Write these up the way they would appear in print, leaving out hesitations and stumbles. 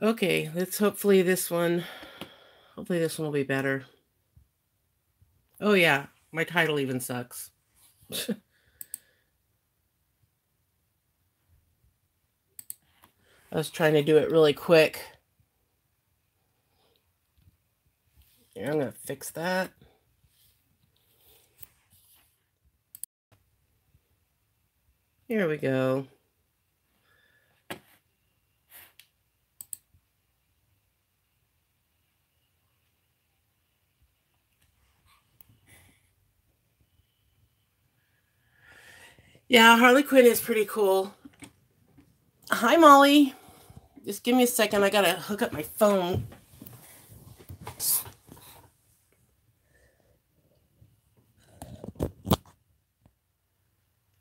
Okay, let's hopefully this one will be better. Oh yeah, my title even sucks. I was trying to do it really quick. Here, I'm gonna fix that. Here we go. Yeah, Harley Quinn is pretty cool. Hi, Molly. Just give me a second. I gotta hook up my phone.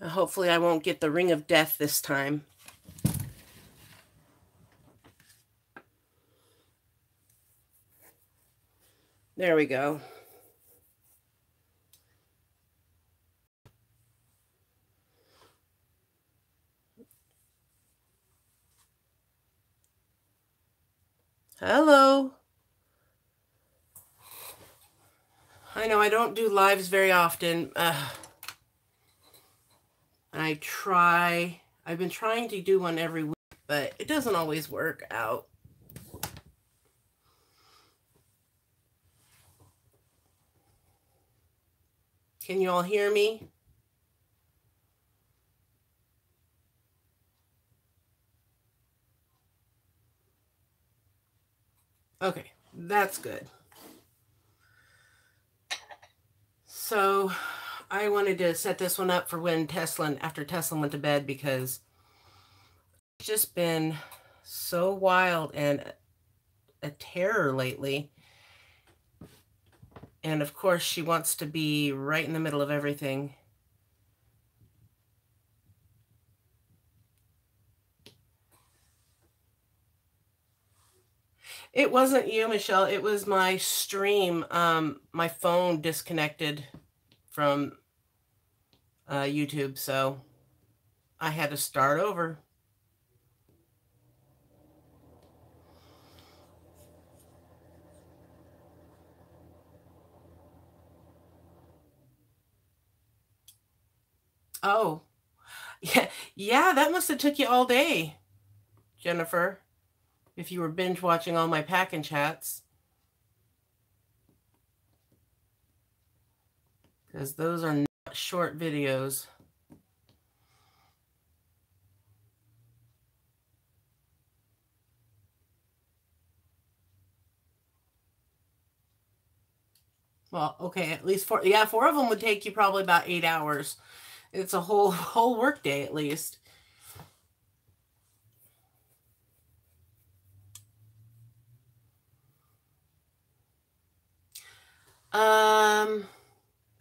Hopefully I won't get the ring of death this time. There we go. Hello. I know I don't do lives very often. I've been trying to do one every week, but it doesn't always work out. Can you all hear me? Okay, that's good. So I wanted to set this one up for when after Tesla went to bed, because it's just been so wild and a terror lately. And of course, she wants to be right in the middle of everything. It wasn't you, Michelle. It was my stream. My phone disconnected from YouTube, so I had to start over. Oh, yeah, that must have took you all day, Jennifer, if you were binge watching all my pack-in chats. Because those are not short videos. Well, okay, at least four of them would take you probably about 8 hours. It's a whole work day at least.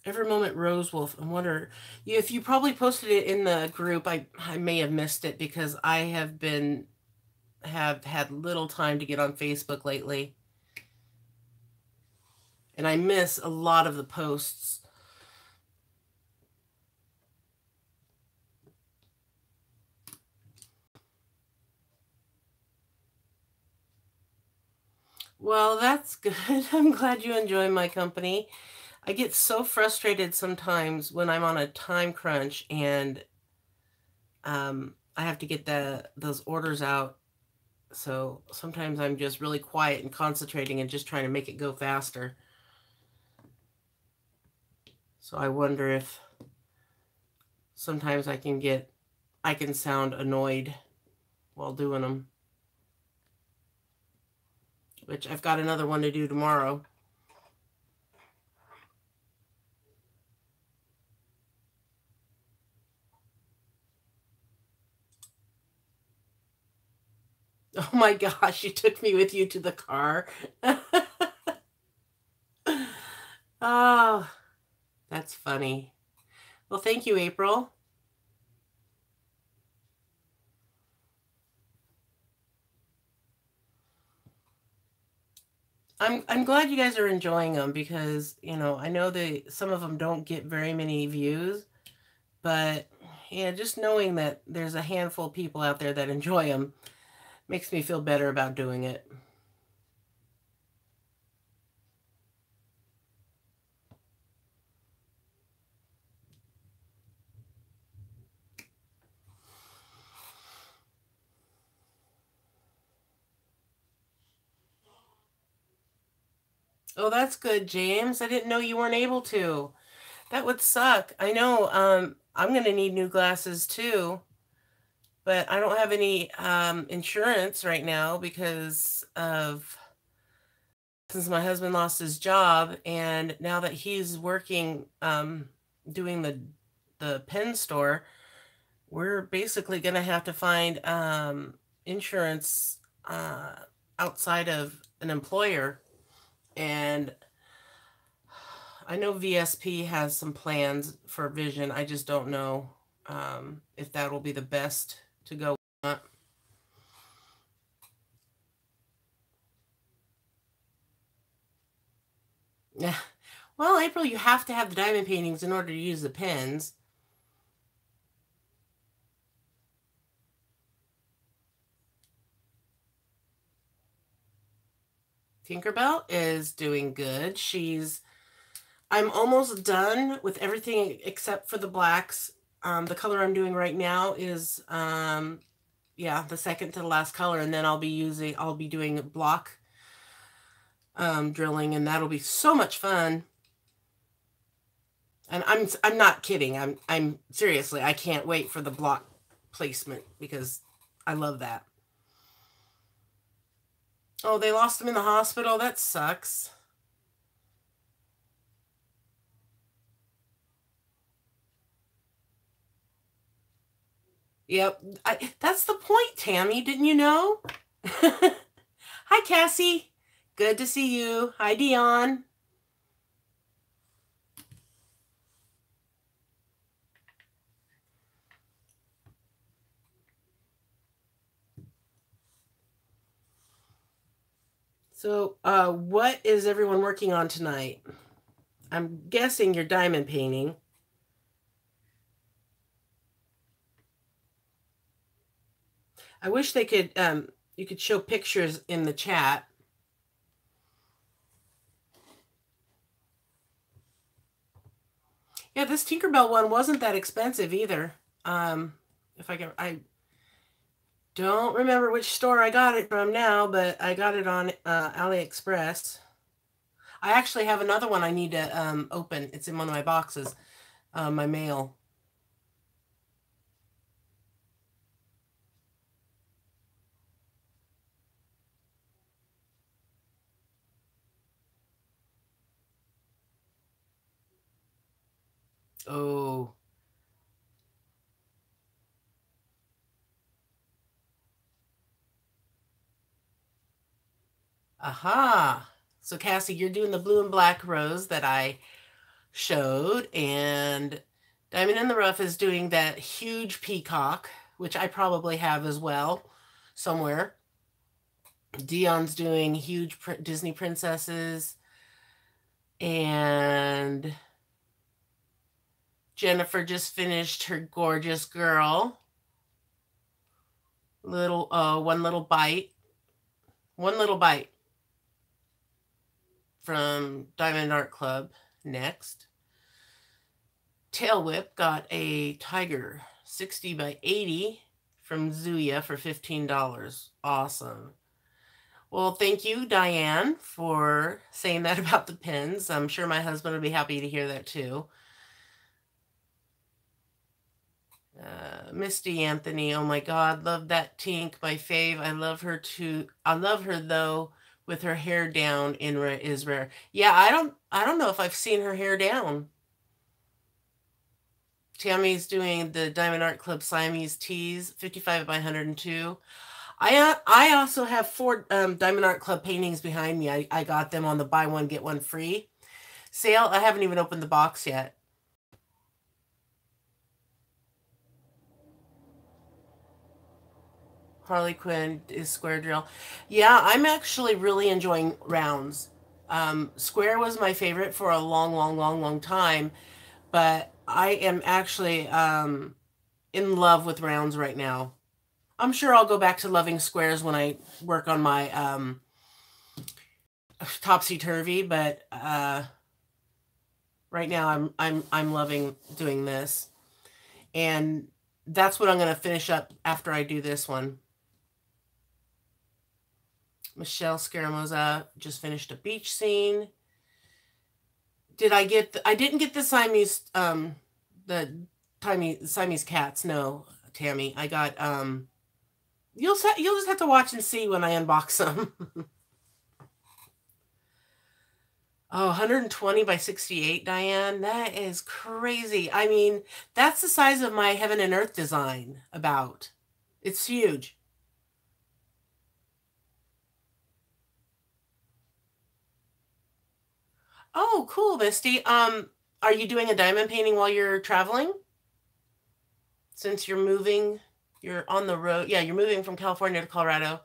Every Moment Rose Wolf. I wonder if you probably posted it in the group. I may have missed it because I have had little time to get on Facebook lately. And I miss a lot of the posts. Well, that's good. I'm glad you enjoy my company. I get so frustrated sometimes when I'm on a time crunch and I have to get those orders out. So sometimes I'm just really quiet and concentrating and just trying to make it go faster. So I wonder if sometimes I can sound annoyed while doing them. Which I've got another one to do tomorrow. Oh my gosh, you took me with you to the car. Oh, that's funny. Well, thank you, April. I'm glad you guys are enjoying them because, you know, I know some of them don't get very many views, but yeah, just knowing that there's a handful of people out there that enjoy them Makes me feel better about doing it. Oh, that's good, James. I didn't know you weren't able to. That would suck. I know, I'm gonna need new glasses too, but I don't have any insurance right now because of since my husband lost his job, and now that he's working doing the pen store, we're basically gonna have to find insurance outside of an employer. And I know VSP has some plans for vision. I just don't know if that will be the best to go with. Yeah. Well, April, you have to have the diamond paintings in order to use the pens. Tinkerbell is doing good. I'm almost done with everything except for the blacks. The color I'm doing right now is, yeah, the second to the last color, and then I'll be doing block drilling, and that'll be so much fun. And I'm not kidding. I'm seriously, I can't wait for the block placement because I love that. Oh, they lost him in the hospital. That sucks. Yep. That's the point, Tammy. Didn't you know? Hi, Cassie. Good to see you. Hi, Dion. So, what is everyone working on tonight? I'm guessing you're diamond painting. I wish they could, you could show pictures in the chat. Yeah, this Tinkerbell one wasn't that expensive either. If I don't remember which store I got it from now, but I got it on AliExpress. I actually have another one I need to open. It's in one of my boxes, my mail. Oh. Aha. So Cassie, you're doing the blue and black rose that I showed, and Diamond in the Rough is doing that huge peacock, which I probably have as well somewhere. Dion's doing huge Disney princesses, and Jennifer just finished her gorgeous girl. One little bite. One little bite from Diamond Art Club. Next. Tail Whip got a tiger 60 by 80 from Zuya for $15. Awesome. Well, thank you, Diane, for saying that about the pins. I'm sure my husband would be happy to hear that too. Misty Anthony, oh my God, love that Tink, my fave. I love her too. I love her though, with her hair down is rare. Yeah, I don't know if I've seen her hair down. Tammy's doing the Diamond Art Club Siamese tees, 55 by 102. I also have 4 Diamond Art Club paintings behind me. I got them on the buy one, get one free sale. I haven't even opened the box yet. Harley Quinn is square drill. Yeah, I'm actually really enjoying rounds. Square was my favorite for a long, long, long, long time, but I am actually in love with rounds right now. I'm sure I'll go back to loving squares when I work on my topsy-turvy, but right now I'm loving doing this. And that's what I'm going to finish up after I do this one. Michelle Scaramoza just finished a beach scene. I didn't get the Siamese Siamese cats. No, Tammy. I got you'll just have to watch and see when I unbox them. Oh, 120 by 68, Diane. That is crazy. I mean, that's the size of my Heaven and Earth design about. It's huge. Oh, cool, Misty. Are you doing a diamond painting while you're traveling? Since you're on the road. Yeah, you're moving from California to Colorado.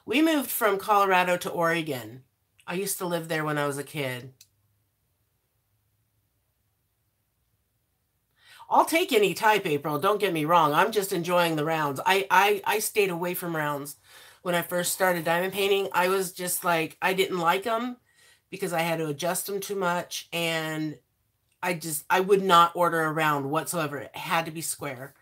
We moved from Colorado to Oregon. I used to live there when I was a kid. I'll take any type, April. Don't get me wrong. I'm just enjoying the rounds. I stayed away from rounds when I first started diamond painting. I was just like, I didn't like them because I had to adjust them too much. And I would not order a round whatsoever. It had to be square.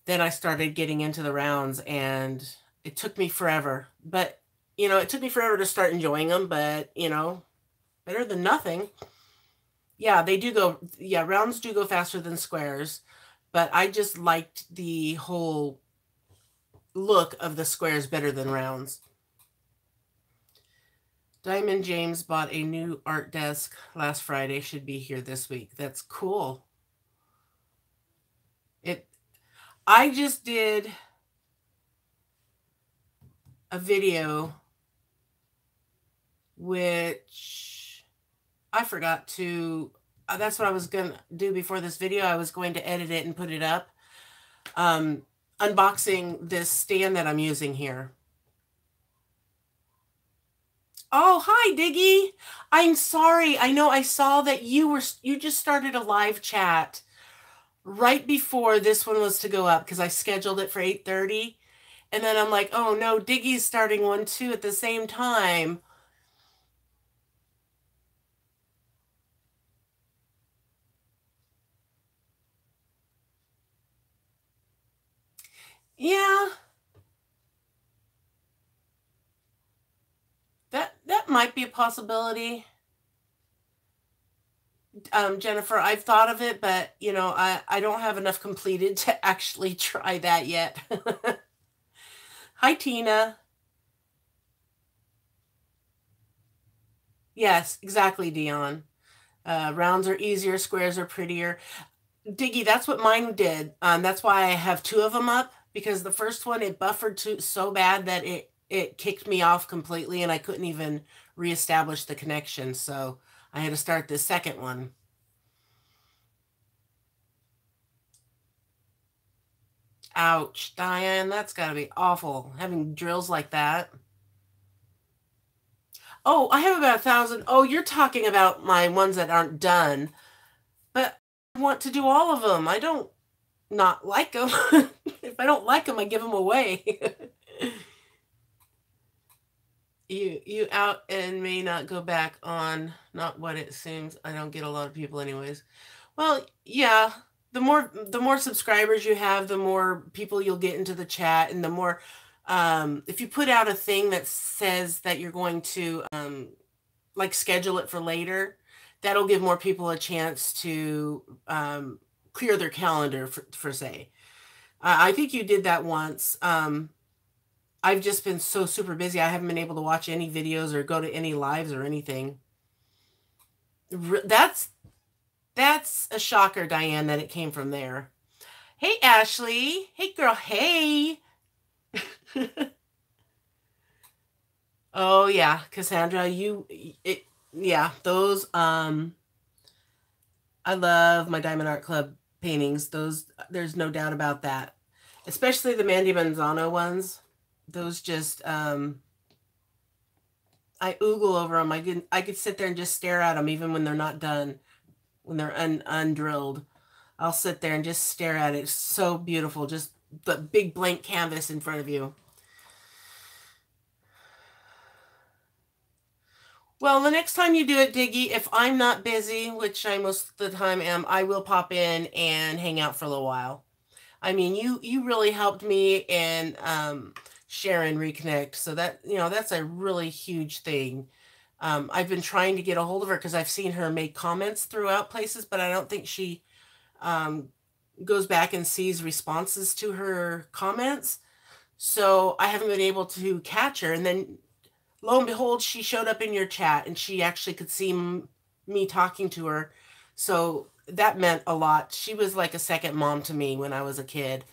Then I started getting into the rounds and it took me forever. But, it took me forever to start enjoying them. But, better than nothing. Yeah, they do go, yeah, rounds do go faster than squares, but I just liked the whole look of the squares better than rounds. Diamond James bought a new art desk last Friday, should be here this week. That's cool. I just did a video which I forgot to, that's what I was going to do before this video. I was going to edit it and put it up. Unboxing this stand that I'm using here. Oh, hi, Diggy. I'm sorry. I know I saw that you just started a live chat right before this one was to go up because I scheduled it for 8:30. And then I'm like, oh no, Diggy's starting one too at the same time. Yeah. That might be a possibility. Jennifer, I've thought of it, but I don't have enough completed to actually try that yet. Hi, Tina. Yes, exactly, Dion. Rounds are easier, squares are prettier. Diggy, that's what mine did. That's why I have two of them up, because the first one, it buffered so bad that it kicked me off completely and I couldn't even reestablish the connection. So I had to start the second one. Ouch, Diane, that's got to be awful, having drills like that. Oh, I have about 1,000. Oh, you're talking about my ones that aren't done. But I want to do all of them. I don't not like them. If I don't like them, I give them away. You out and may not go back on. Not what it seems. I don't get a lot of people anyways. Well, yeah. The more subscribers you have, the more people you'll get into the chat, and the more if you put out a thing that says that you're going to like schedule it for later, that'll give more people a chance to clear their calendar for say. I think you did that once. I've just been so super busy. I haven't been able to watch any videos or go to any lives or anything. That's a shocker, Diane, that it came from there. Hey, Ashley. Hey, girl. Hey. Oh, yeah. Cassandra, yeah, those, I love my Diamond Art Club paintings. There's no doubt about that. Especially the Mandy Manzano ones. Those just, I oogle over them. I could sit there and just stare at them even when they're not done. When they're undrilled, I'll sit there and just stare at it. It's so beautiful. Just the big blank canvas in front of you. Well, the next time you do it, Diggy, if I'm not busy, which I most of the time am, I will pop in and hang out for a little while. I mean, you really helped me and share and reconnect. So that, that's a really huge thing. I've been trying to get a hold of her because I've seen her make comments throughout places, but I don't think she goes back and sees responses to her comments. So I haven't been able to catch her. And then lo and behold, she showed up in your chat and she actually could see me talking to her. So that meant a lot. She was like a second mom to me when I was a kid.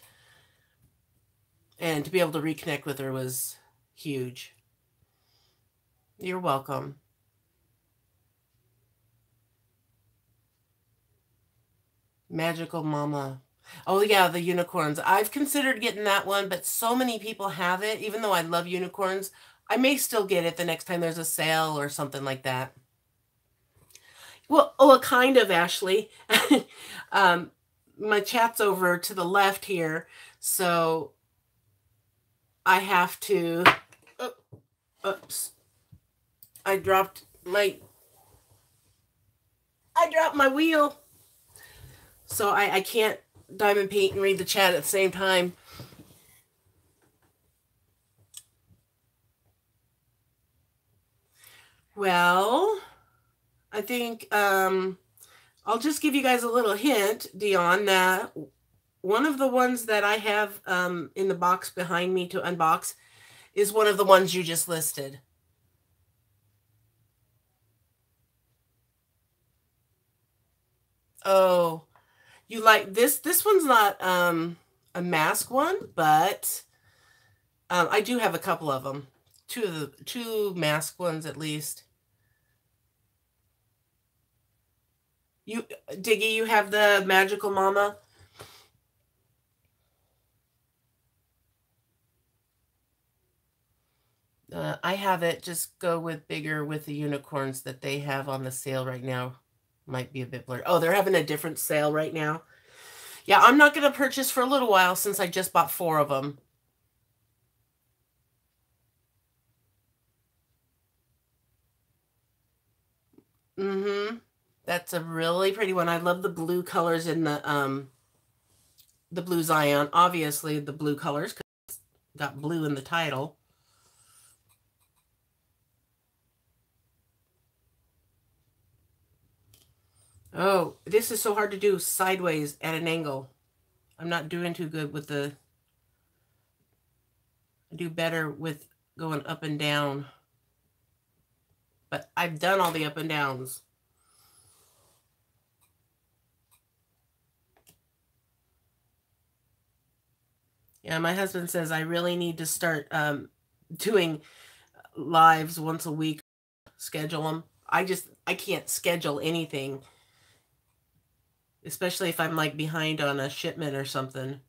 And to be able to reconnect with her was huge. You're welcome. Magical Mama. Oh, yeah, the unicorns. I've considered getting that one, but so many people have it. Even though I love unicorns, I may still get it the next time there's a sale or something like that. Well, kind of, Ashley. My chat's over to the left here, so I have to... oops. I dropped my wheel. So I can't diamond paint and read the chat at the same time. Well, I think I'll just give you guys a little hint, Dion, that one of the ones that I have in the box behind me to unbox is one of the ones you just listed. Oh, you like this? This one's not a mask one, but I do have a couple of them. Two mask ones at least. Diggy, you have the Magical Mama? I have it. Just go with bigger with the unicorns that they have on the sale right now. Might be a bit blurred. Oh, they're having a different sale right now. Yeah, I'm not going to purchase for a little while since I just bought 4 of them. Mm-hmm. That's a really pretty one. I love the blue colors in the blue Zion. Obviously, the blue colors, because it's got blue in the title. Oh, this is so hard to do sideways at an angle. I'm not doing too good with I do better with going up and down. But I've done all the up and downs. Yeah, my husband says I really need to start doing lives once a week, schedule them. I can't schedule anything, especially if I'm like behind on a shipment or something.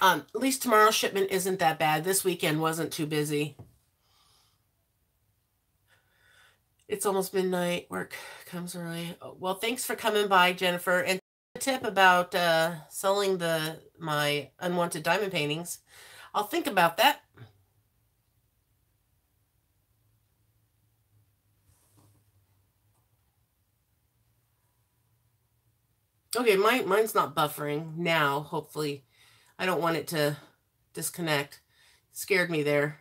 At least tomorrow's shipment isn't that bad. This weekend wasn't too busy. It's almost midnight. Work comes early. Oh, well, thanks for coming by, Jennifer. And a tip about selling my unwanted diamond paintings. I'll think about that. Okay, mine's not buffering now, hopefully. I don't want it to disconnect. Scared me there.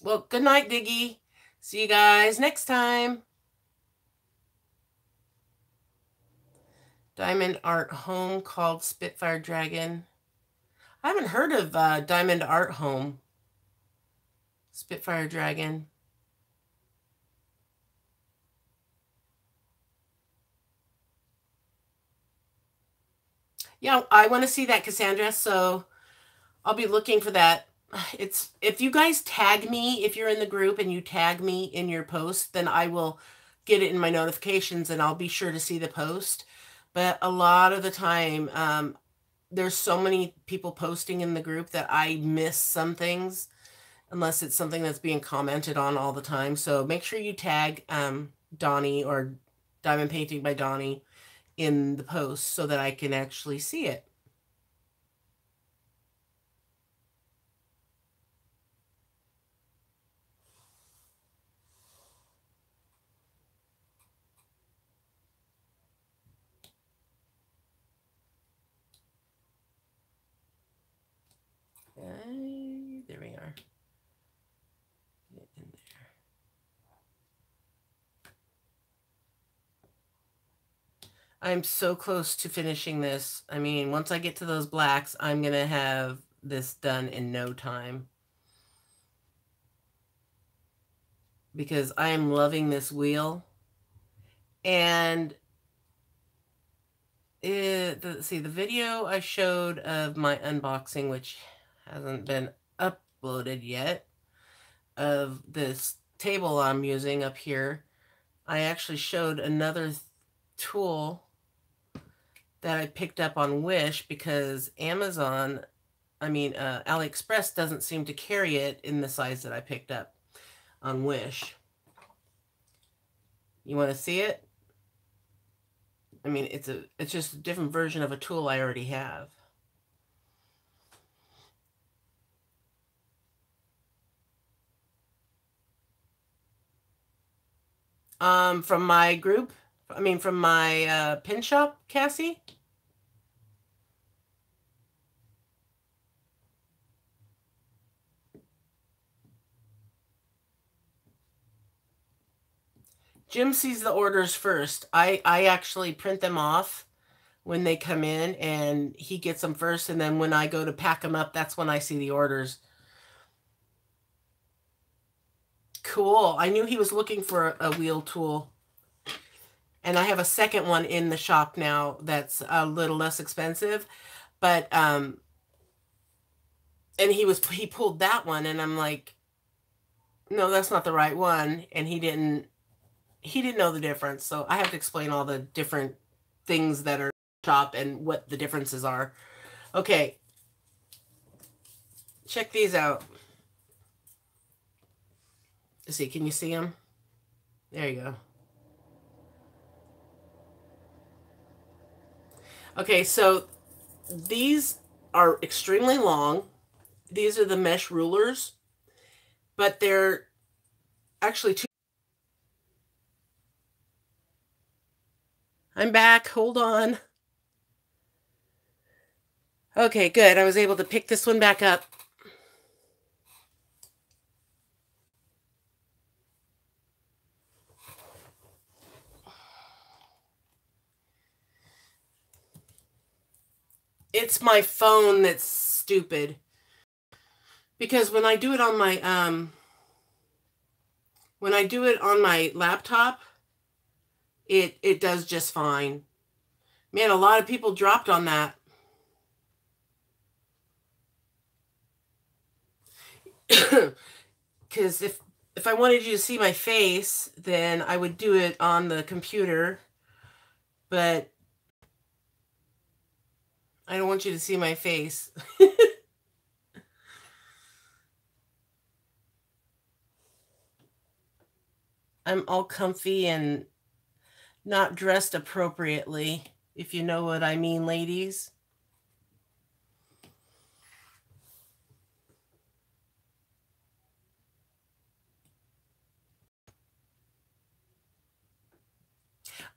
Well, good night, Diggy. See you guys next time. Diamond Art Home called Spitfire Dragon. I haven't heard of Diamond Art Home. Spitfire Dragon. Yeah, I want to see that, Cassandra, so I'll be looking for that. If you guys tag me, if you're in the group and you tag me in your post, then I will get it in my notifications and I'll be sure to see the post. But a lot of the time, there's so many people posting in the group that I miss some things. unless it's something that's being commented on all the time. So make sure you tag Donnie or Diamond Painting by Donnie in the post so that I can actually see it. Okay, there we are. Get in there. I'm so close to finishing this. I mean, once I get to those blacks, I'm going to have this done in no time. Because I am loving this wheel. And see, the video I showed of my unboxing, which hasn't been uploaded yet, of this table I'm using up here, I actually showed another tool that I picked up on Wish because Amazon, AliExpress doesn't seem to carry it in the size that I picked up on Wish. You want to see it? I mean, it's just a different version of a tool I already have. From my group, from my pin shop, Cassie. Jim sees the orders first. I actually print them off when they come in, and he gets them first, and then when I go to pack them up, that's when I see the orders. Cool. I knew he was looking for a wheel tool. And I have a second one in the shop now that's a little less expensive. But and he pulled that one, and I'm like, no, that's not the right one. And he didn't know the difference. So I have to explain all the different things that are in the shop and what the differences are. Okay. Check these out. Let's see, can you see them? There you go. Okay, so these are extremely long. These are the mesh rulers, but they're actually two. I'm back. Hold on. Okay, good. I was able to pick this one back up. It's my phone that's stupid. Because when I do it on my laptop, it does just fine. Man, a lot of people dropped on that. Because if I wanted you to see my face, then I would do it on the computer. But I don't want you to see my face. I'm all comfy and not dressed appropriately, if you know what I mean, ladies.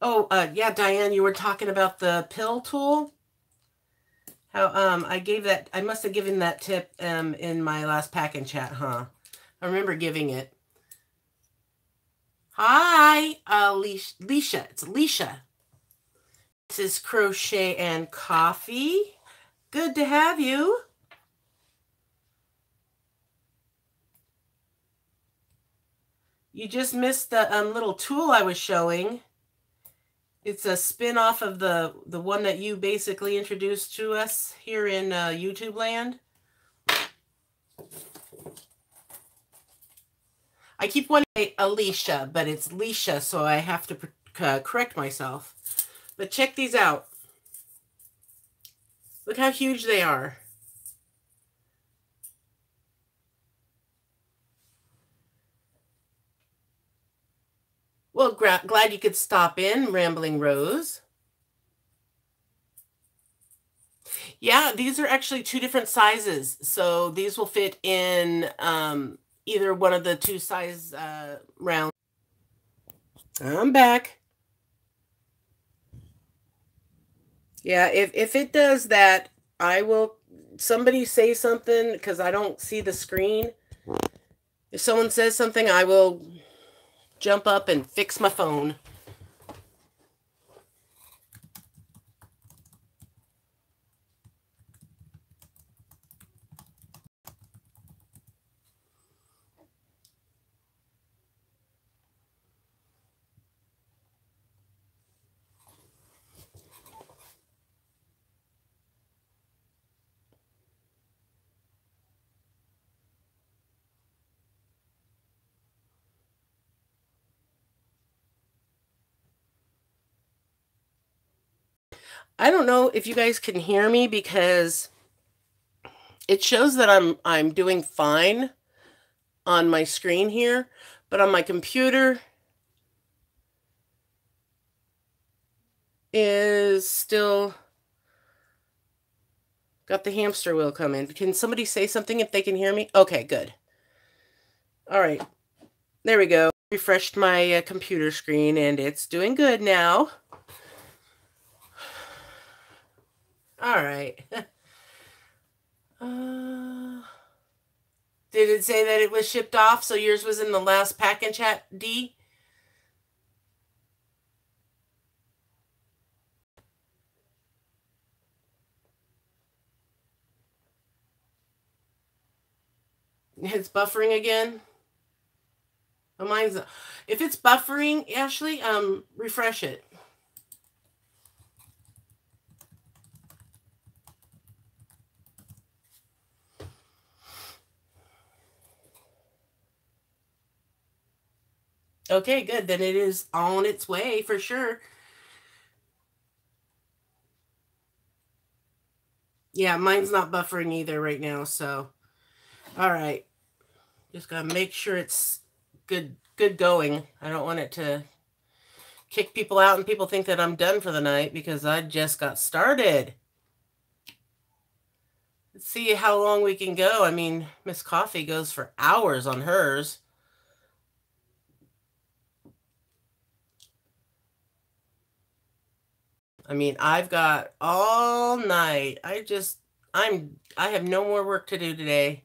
Oh, yeah, Diane, you were talking about the pill tool. How I must have given that tip in my last pack and chat, huh? I remember giving it. Hi, Leisha. It's Leisha. This is Crochet and Coffee. Good to have you. You just missed the little tool I was showing. It's a spin-off of the one that you basically introduced to us here in YouTube land. I keep wanting to say Alicia, but it's Leisha, so I have to correct myself. But check these out. Look how huge they are. Well, glad you could stop in, Rambling Rose. Yeah, these are actually two different sizes. So these will fit in either one of the two size rounds. I'm back. Yeah, if it does that, I will, somebody say something because I don't see the screen. If someone says something, I will jump up and fix my phone. I don't know if you guys can hear me because it shows that I'm doing fine on my screen here, but on my computer is still got the hamster wheel coming. Can somebody say something if they can hear me? Okay, good. All right. There we go. Refreshed my computer screen and it's doing good now. All right. Did it say that it was shipped off? So yours was in the last pack in chat, D? It's buffering again. Oh, mine's, if it's buffering, Ashley, refresh it. Okay, good. Then it is on its way for sure. Yeah, mine's not buffering either right now, so. All right. Just gotta make sure it's good going. I don't want it to kick people out and people think that I'm done for the night because I just got started. Let's see how long we can go. I mean, Miss Coffee goes for hours on hers. I mean, I've got all night. I have no more work to do today.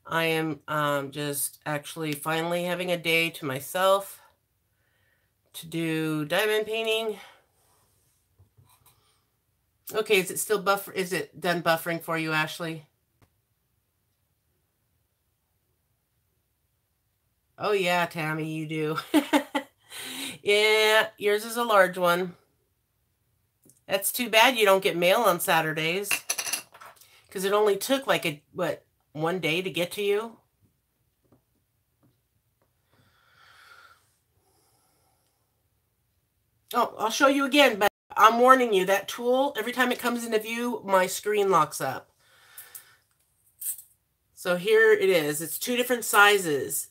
I am just actually finally having a day to myself to do diamond painting. Okay, is it still buffer? Is it done buffering for you, Ashley? Oh yeah, Tammy, you do. Yeah, yours is a large one. That's too bad you don't get mail on Saturdays. Because it only took like one day to get to you? Oh, I'll show you again, but I'm warning you, that tool, every time it comes into view, my screen locks up. So here it is. It's two different sizes.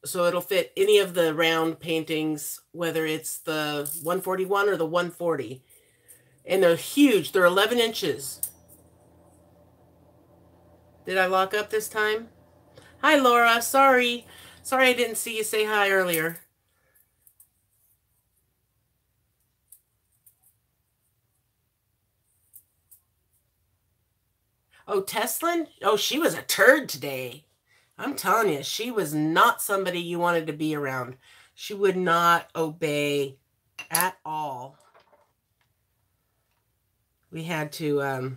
So it'll fit any of the round paintings, whether it's the 141 or the 140. And they're huge. They're 11 inches. Did I lock up this time? Hi, Laura. Sorry. Sorry I didn't see you say hi earlier. Oh, Teslin? Oh, she was a turd today. I'm telling you, she was not somebody you wanted to be around. She would not obey at all. We had to,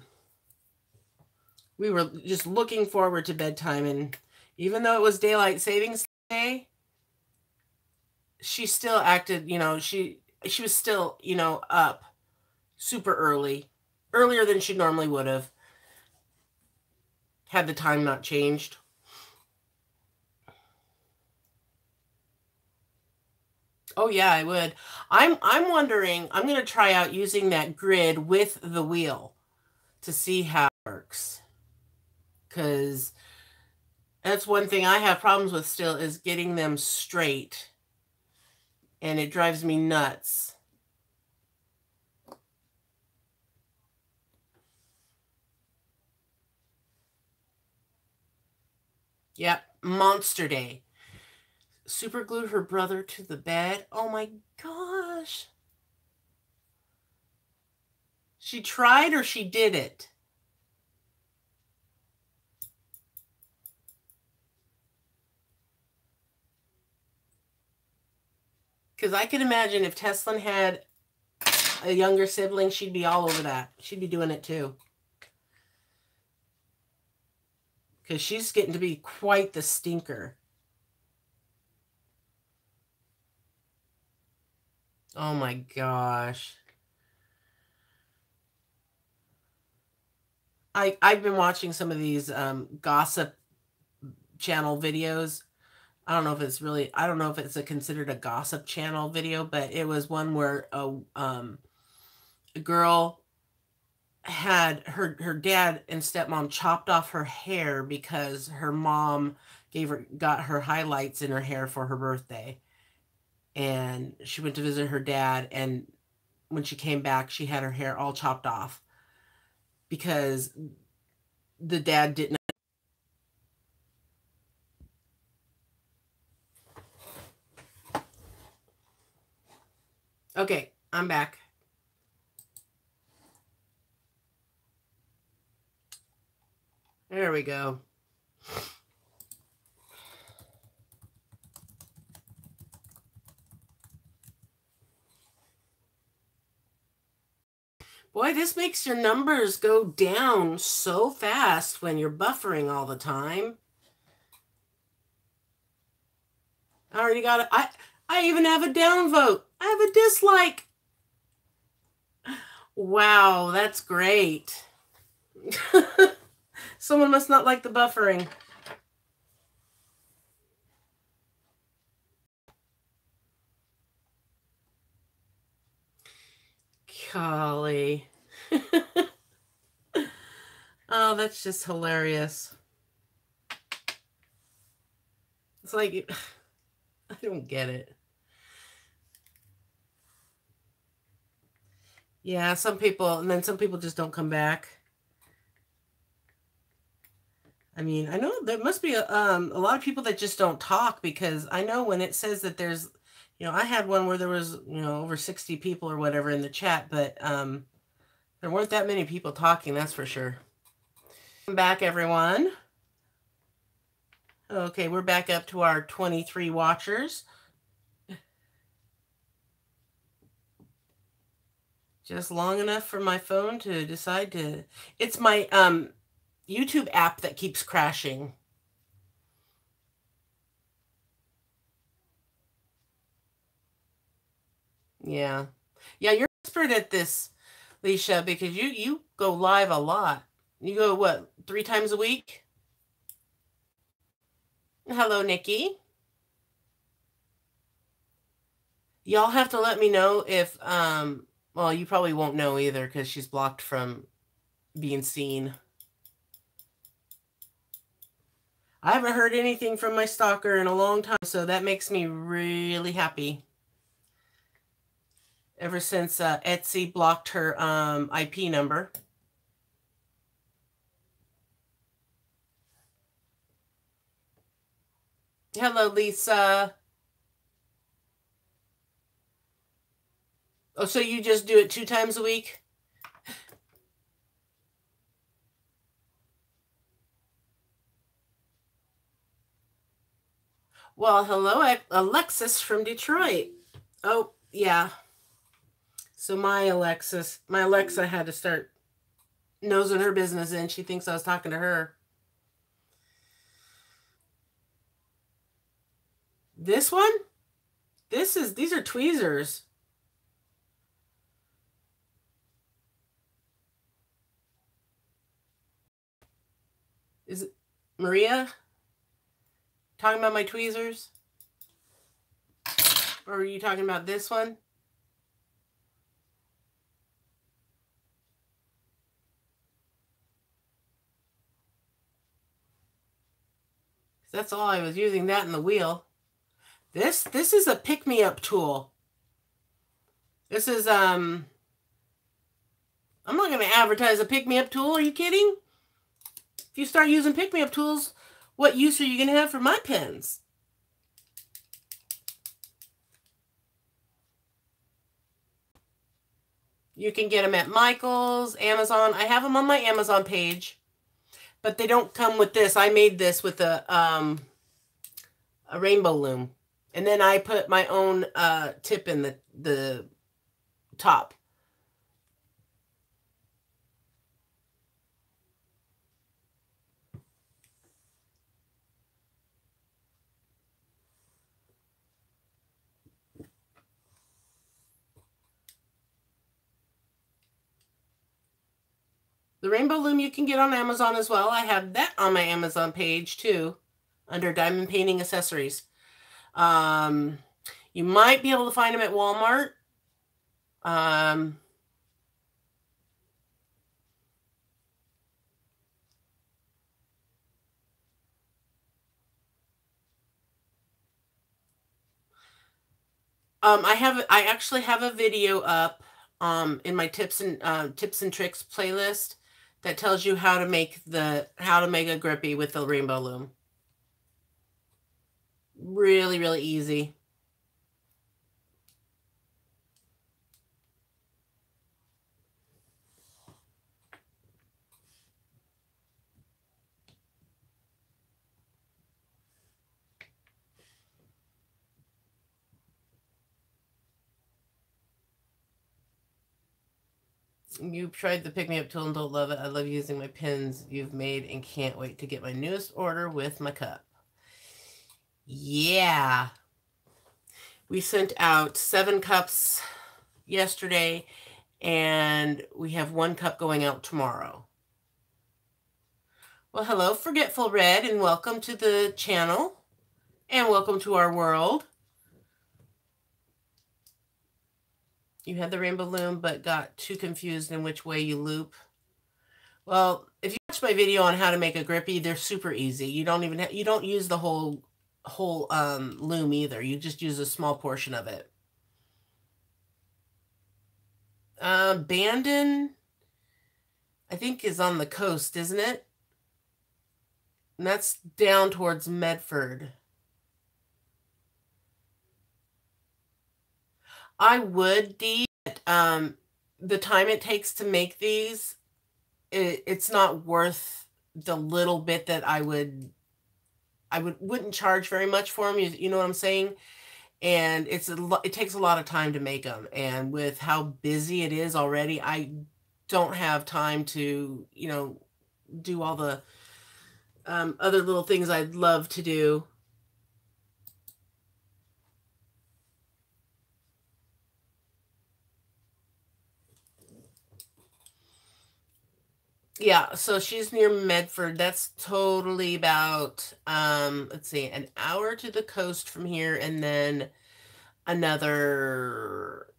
we were just looking forward to bedtime, and even though it was daylight savings day, she still acted, she was still, up super early, earlier than she normally would have, had the time not changed. Oh yeah, I would. I'm wondering, I'm going to try out using that grid with the wheel to see how it works. Because that's one thing I have problems with still is getting them straight. and it drives me nuts. Yep, Monster Day. Super glued her brother to the bed. Oh my gosh. She tried or she did it? Because I can imagine if Teslin had a younger sibling, she'd be all over that. She'd be doing it too. Because she's getting to be quite the stinker. Oh my gosh. I've been watching some of these gossip channel videos. I don't know if it's really, I don't know if it's considered a gossip channel video, but it was one where a girl had her dad and stepmom chopped off her hair because her mom got her highlights in her hair for her birthday. And she went to visit her dad, and when she came back, she had her hair all chopped off because the dad didn't. Okay, I'm back. There we go. Boy, this makes your numbers go down so fast when you're buffering all the time. I already got it. I even have a downvote. I have a dislike. Wow, that's great. Someone must not like the buffering. Golly. Oh, that's just hilarious. It's like, I don't get it. Yeah, some people, and then some people just don't come back. I mean, I know there must be a lot of people that just don't talk, because I know when it says that there's, I had one where there was, over 60 people or whatever in the chat, but there weren't that many people talking, that's for sure. Welcome back, everyone. Okay, we're back up to our 23 watchers. Just long enough for my phone to decide to... It's my YouTube app that keeps crashing. Yeah. Yeah, you're expert at this, Leisha, because you go live a lot. You go, what, 3 times a week? Hello, Nikki. Y'all have to let me know if, well, you probably won't know either because she's blocked from being seen. I haven't heard anything from my stalker in a long time, so that makes me really happy. Ever since Etsy blocked her IP number. Hello, Lisa. Oh, so you just do it 2 times a week? Well, hello, Alexis from Detroit. Oh, yeah. So my Alexa had to start nosing her business in. She thinks I was talking to her. This one? These are tweezers. Is it Maria talking about my tweezers? Or are you talking about this one? That's all I was using, that and the wheel. This is a pick-me-up tool. This is, I'm not going to advertise a pick-me-up tool. Are you kidding? If you start using pick-me-up tools, what use are you going to have for my pens? You can get them at Michael's, Amazon. I have them on my Amazon page, but they don't come with this. I made this with a rainbow loom. And then I put my own tip in the top. The rainbow loom you can get on Amazon as well. I have that on my Amazon page too, under diamond painting accessories. You might be able to find them at Walmart. I actually have a video up in my tips and tricks playlist that tells you how to make a grippy with the rainbow loom. Really, really easy. You've tried the pick-me-up tool and don't love it. I love using my pins you've made and can't wait to get my newest order with my cup. Yeah. We sent out 7 cups yesterday, and we have 1 cup going out tomorrow. Well, hello, Forgetful Red, and welcome to the channel, and welcome to our world. You had the rainbow loom, but got too confused in which way you loop. Well, if you watch my video on how to make a grippy, they're super easy. You don't even you don't use the whole loom either. You just use a small portion of it. Bandon, I think, is on the coast, isn't it? And that's down towards Medford. I would, Dee, the time it takes to make these, it's not worth the little bit that I wouldn't charge very much for them. You know what I'm saying? And it takes a lot of time to make them. And with how busy it is already, I don't have time to, do all the other little things I'd love to do. Yeah, so she's near Medford. That's totally about, let's see, an hour to the coast from here, and then another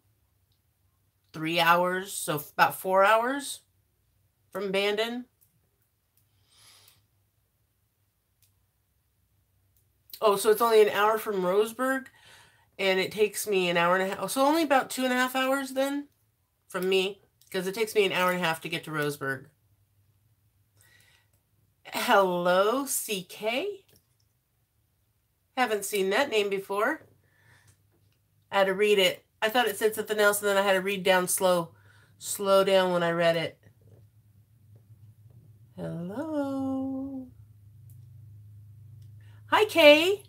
3 hours, so about 4 hours from Bandon. Oh, so it's only an hour from Roseburg, and it takes me an hour and a half. So only about 2.5 hours then from me, because it takes me an hour and a half to get to Roseburg. Hello, CK. Haven't seen that name before. I had to read it. I thought it said something else, and then I had to read down slow down when I read it. Hello. Hi, Kay.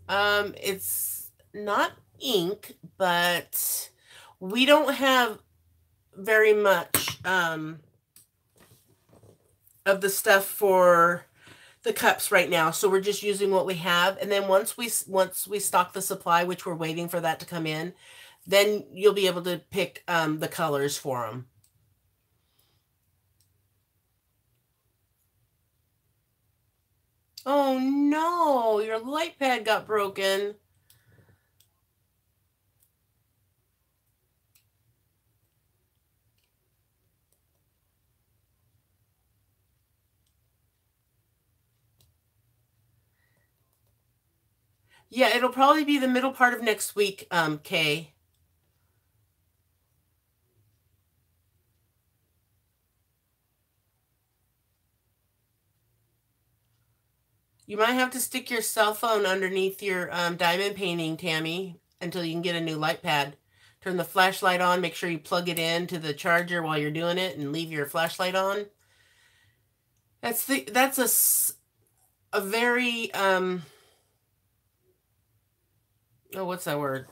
It's not ink, but we don't have very much of the stuff for the cups right now, so we're just using what we have. And then once we stock the supply, which we're waiting for that to come in, then you'll be able to pick the colors for them. Oh no, your light pad got broken. Yeah, it'll probably be the middle part of next week, Kay. You might have to stick your cell phone underneath your diamond painting, Tammy, until you can get a new light pad. Turn the flashlight on, make sure you plug it in to the charger while you're doing it, and leave your flashlight on. That's a very oh, what's that word?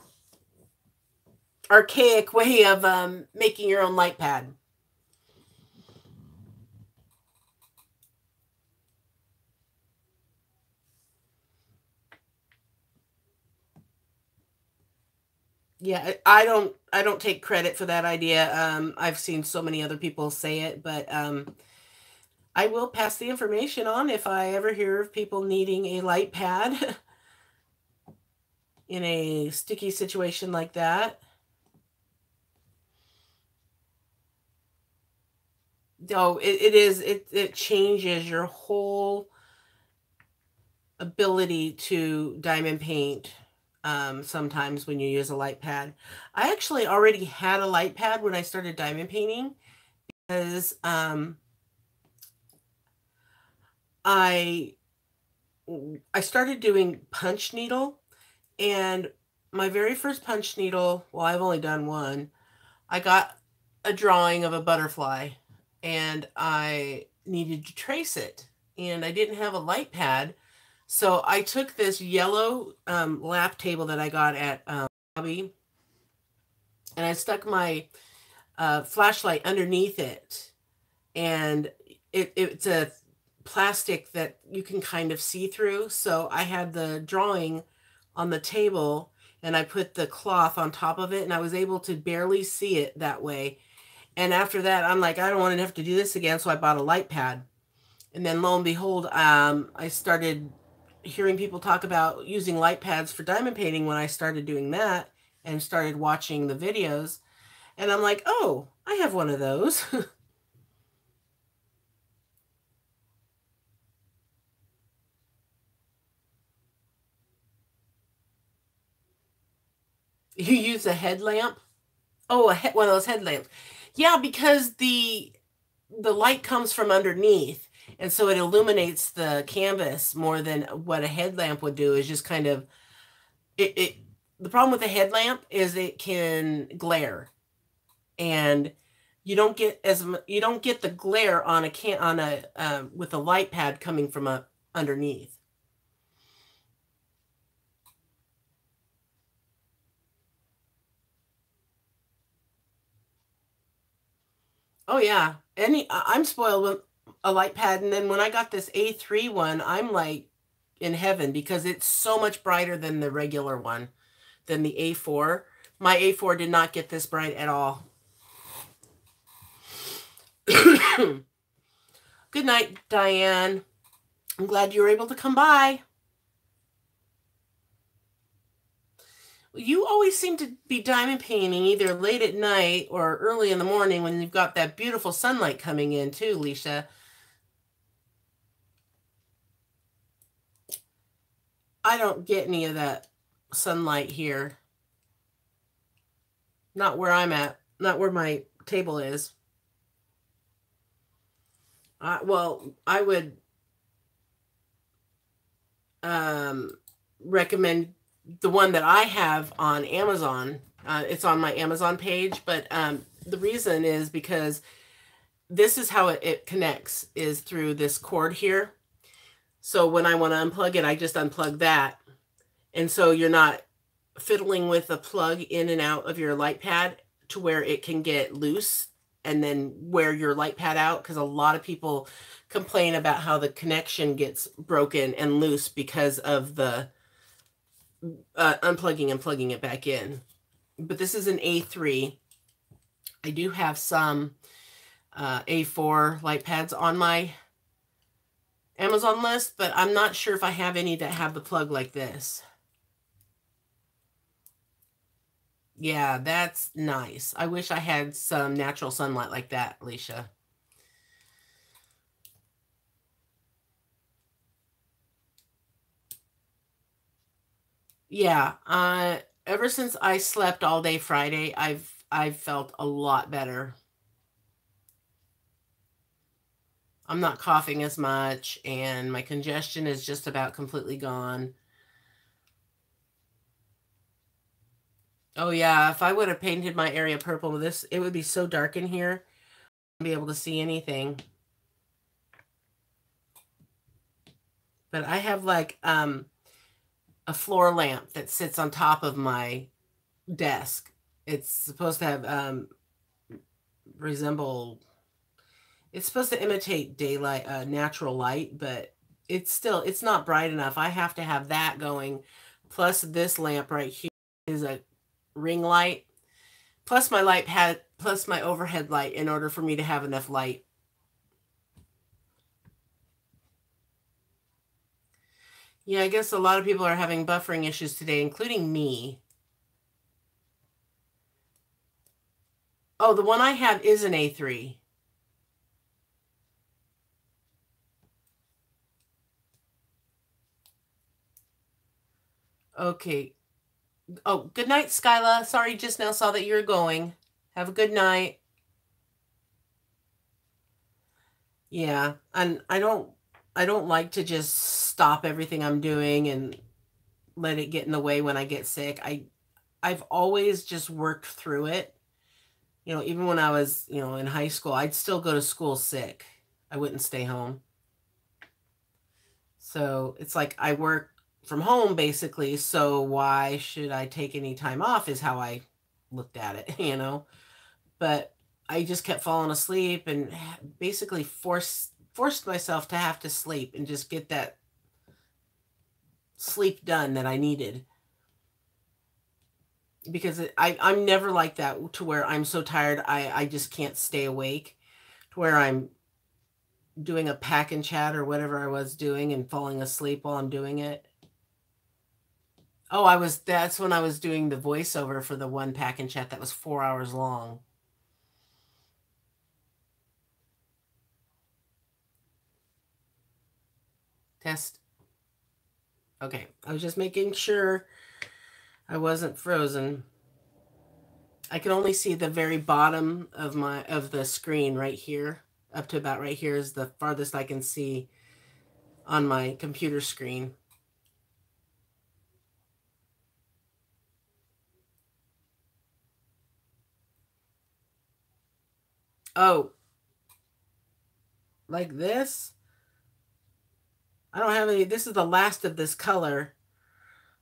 Archaic way of making your own light pad. Yeah, I don't take credit for that idea. I've seen so many other people say it, but I will pass the information on if I ever hear of people needing a light pad in a sticky situation like that. Oh, it changes your whole ability to diamond paint sometimes when you use a light pad. I actually already had a light pad when I started diamond painting because I started doing punch needle, and my very first punch needle, well, I've only done one. I got a drawing of a butterfly and I needed to trace it, and I didn't have a light pad. So I took this yellow lap table that I got at Hobby, and I stuck my flashlight underneath it, and it's a plastic that you can kind of see through. So I had the drawing on the table and I put the cloth on top of it, and I was able to barely see it that way. And after that, I'm like, I don't want to have to do this again. So I bought a light pad. And then lo and behold, I started hearing people talk about using light pads for diamond painting when I started doing that and started watching the videos. And I'm like, oh, I have one of those. You use a headlamp? Oh, one of those headlamps. Yeah, because the light comes from underneath, and so it illuminates the canvas more than what a headlamp would do. Is just kind of it. The problem with a headlamp is it can glare, and you don't get the glare on a with a light pad coming from up underneath. Oh yeah, I'm spoiled with a light pad, and then when I got this A3 one, I'm like in heaven because it's so much brighter than the regular one, than the A4. My A4 did not get this bright at all. Good night, Diane. I'm glad you were able to come by. You always seem to be diamond painting either late at night or early in the morning when you've got that beautiful sunlight coming in too, Leisha. I don't get any of that sunlight here. Not where I'm at. Not where my table is. Well, I would recommend the one that I have on Amazon. It's on my Amazon page, but the reason is because this is how it connects, is through this cord here. So when I want to unplug it, I just unplug that. And so you're not fiddling with the plug in and out of your light pad to where it can get loose and then wear your light pad out, because a lot of people complain about how the connection gets broken and loose because of the unplugging and plugging it back in. But this is an A3. I do have some A4 light pads on my Amazon list, but I'm not sure if I have any that have the plug like this. Yeah, that's nice. I wish I had some natural sunlight like that, Alicia. Yeah, ever since I slept all day Friday, I've felt a lot better. I'm not coughing as much, and my congestion is just about completely gone. Oh yeah, if I would have painted my area purple with this, it would be so dark in here. I'd be able to see anything. But I have like a floor lamp that sits on top of my desk. It's supposed to have resemble it's supposed to imitate daylight, natural light, but it's not bright enough. I have to have that going. Plus this lamp right here is a ring light. Plus my overhead light in order for me to have enough light. Yeah, I guess a lot of people are having buffering issues today, including me. Oh, the one I have is an A3. Okay. Oh, good night, Skyla. Sorry, just now saw that you're going. Have a good night. Yeah, and I don't like to just stop everything I'm doing and let it get in the way when I get sick. I've always just worked through it. Even when I was, in high school, I'd still go to school sick. I wouldn't stay home. So it's like I work from home basically, so why should I take any time off is how I looked at it. But I just kept falling asleep and basically forced myself to have to sleep and just get that sleep done that I needed. Because I'm never like that to where I'm so tired I just can't stay awake, to where I'm doing a pack and chat or whatever I was doing and falling asleep while I'm doing it. Oh, that's when I was doing the voiceover for the one pack and chat that was 4 hours long. Test. Okay, I was just making sure I wasn't frozen. I can only see the very bottom of the screen right here. Up to about right here is the farthest I can see on my computer screen. Oh, like this? I don't have any. This is the last of this color.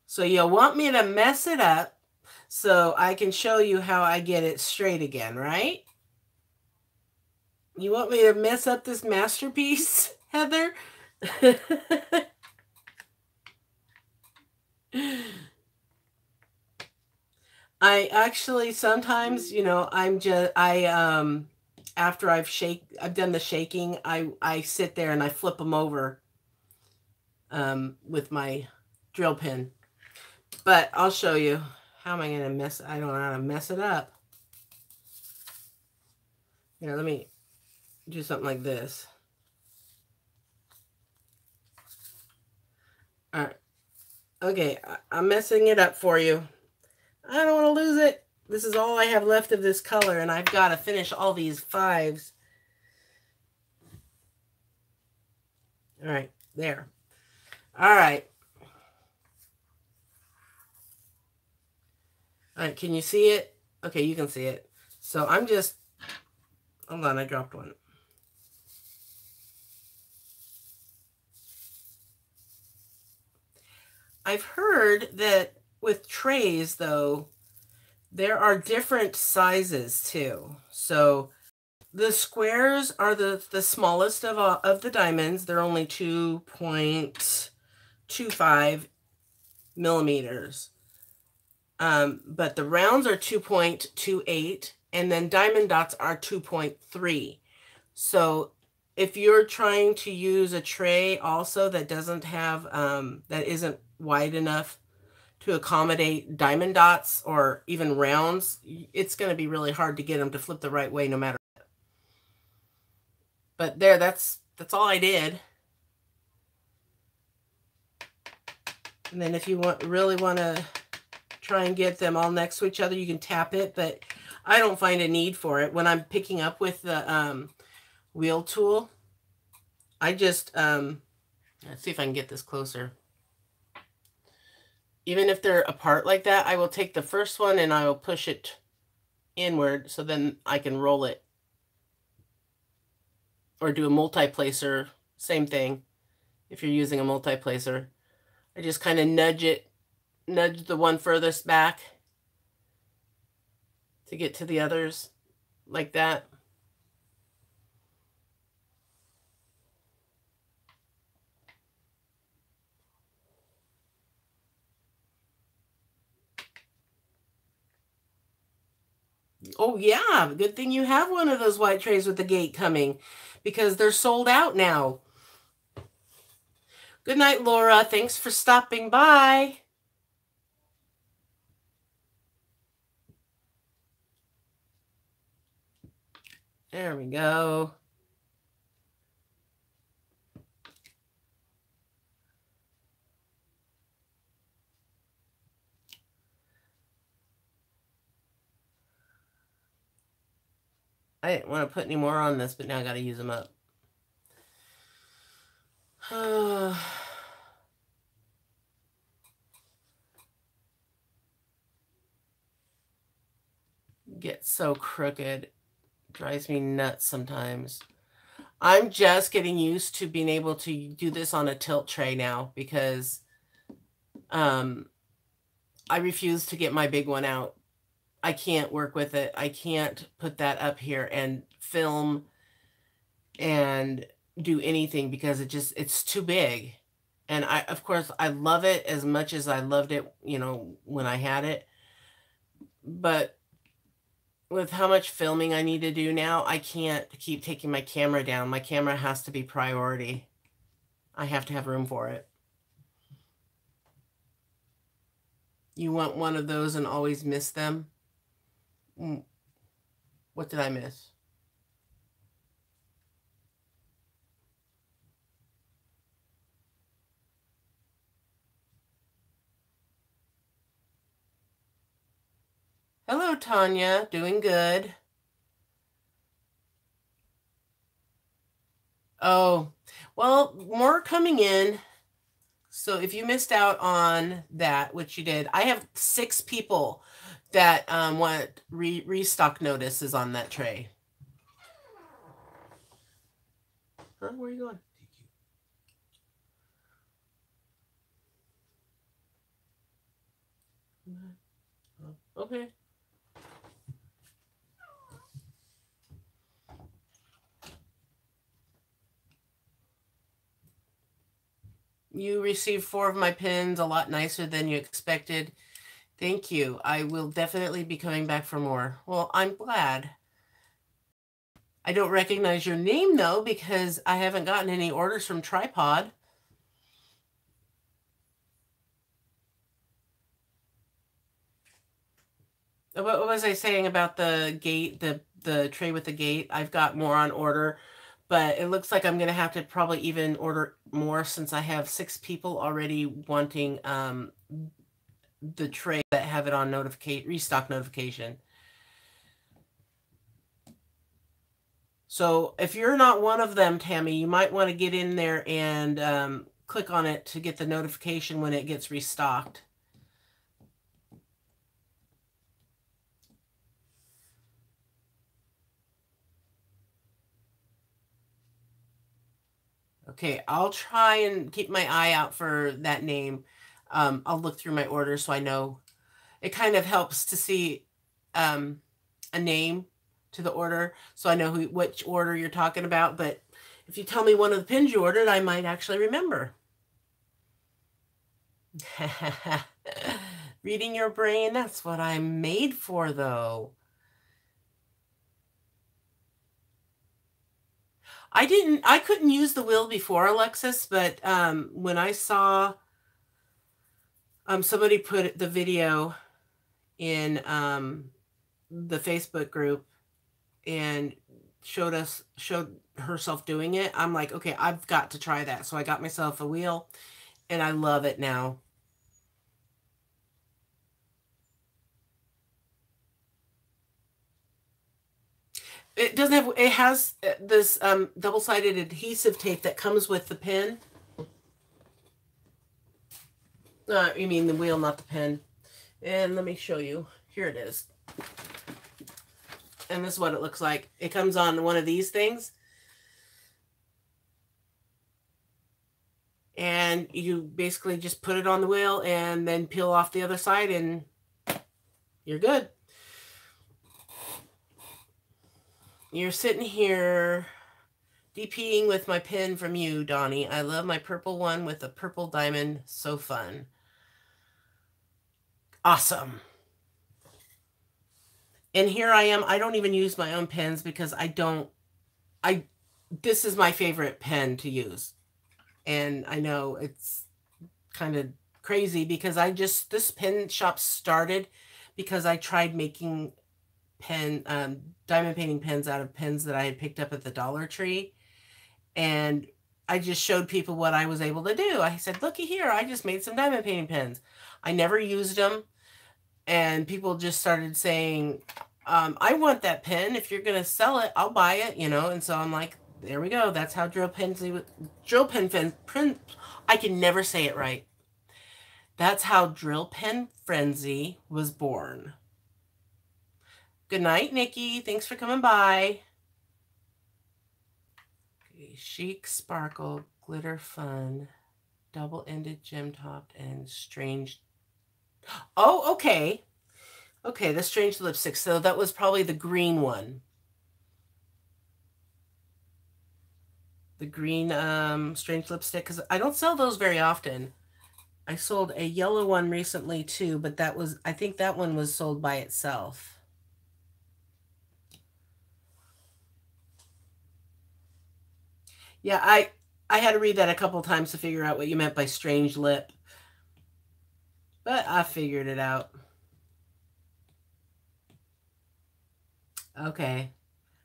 So you'll want me to mess it up so I can show you how I get it straight again, right? You want me to mess up this masterpiece, Heather? I actually sometimes, after I've done the shaking, I sit there and I flip them over with my drill pin. But I'll show you. How am I going to I don't know how to mess it up. Here, let me do something like this. All right. Okay, I'm messing it up for you. I don't want to lose it. This is all I have left of this color, and I've got to finish all these 5s. All right, there. All right. All right, can you see it? Okay, you can see it. So I'm just, hold on, I dropped one. I've heard that with trays, though, there are different sizes too. So the squares are the smallest of the diamonds. They're only 2.25 millimeters. But the rounds are 2.28, and then diamond dots are 2.3. So if you're trying to use a tray also that doesn't have, that isn't wide enough to accommodate diamond dots or even rounds, it's going to be really hard to get them to flip the right way no matter what. But there, that's all I did. And then if you really want to try and get them all next to each other, you can tap it, but I don't find a need for it. When I'm picking up with the wheel tool, I just, let's see if I can get this closer. Even if they're apart like that, I will take the first one and I will push it inward so then I can roll it. Or do a multi-placer, same thing. If you're using a multi-placer, I just kind of nudge the one furthest back to get to the others like that. Oh yeah, good thing you have one of those white trays with the gate coming, because they're sold out now. Good night, Laura. Thanks for stopping by. There we go. I didn't want to put any more on this, but now I got to use them up. Get so crooked. Drives me nuts sometimes. I'm just getting used to being able to do this on a tilt tray now, because I refuse to get my big one out. I can't work with it. I can't put that up here and film and do anything because it's too big. And of course, I love it as much as I loved it, when I had it. But with how much filming I need to do now, I can't keep taking my camera down. My camera has to be priority. I have to have room for it. You want one of those and always miss them? What did I miss? Hello, Tanya. Doing good. Oh, well, more coming in. So if you missed out on that, which you did, I have 6 people that want restock notices on that tray. Huh? Where are you going? Okay. You received 4 of my pins, a lot nicer than you expected. Thank you. I will definitely be coming back for more. Well, I'm glad. I don't recognize your name, though, because I haven't gotten any orders from Tripod. What was I saying about the gate, the tray with the gate? I've got more on order, but it looks like I'm going to have to probably even order more since I have 6 people already wanting the tray that have it on restock notification. So if you're not one of them, Tammy, you might want to get in there and click on it to get the notification when it gets restocked. Okay, I'll try and keep my eye out for that name. I'll look through my order so I know. It kind of helps to see a name to the order so I know which order you're talking about. But if you tell me one of the pins you ordered, I might actually remember. Reading your brain, that's what I'm made for, though. I couldn't use the wheel before, Alexis, but when I saw somebody put the video in the Facebook group and showed herself doing it, I'm like, okay, I've got to try that. So I got myself a wheel and I love it now. It doesn't have, it has this double-sided adhesive tape that comes with the pin. You mean the wheel, not the pin. And let me show you. Here it is. And this is what it looks like. It comes on one of these things. And you basically just put it on the wheel and then peel off the other side and you're good. You're sitting here DPing with my pin from you, Donnie. I love my purple one with a purple diamond. So fun. Awesome. And here I am. I don't even use my own pens because this is my favorite pen to use. And I know it's kind of crazy because this pen shop started because I tried making diamond painting pens out of pens that I had picked up at the Dollar Tree. And I just showed people what I was able to do. I said, looky here, I just made some diamond painting pens. I never used them. And people just started saying, I want that pen. If you're going to sell it, I'll buy it, you know? And so I'm like, there we go. That's how I can never say it right. That's how Drill Pen Frenzy was born. Good night, Nikki. Thanks for coming by. Okay, chic, sparkle, glitter fun, double-ended gem-topped, and strange. Oh, okay. Okay, the strange lipstick. So that was probably the green one. The green strange lipstick, because I don't sell those very often. I sold a yellow one recently too, but I think that one was sold by itself. Yeah, I had to read that a couple times to figure out what you meant by strange lip. But I figured it out. Okay.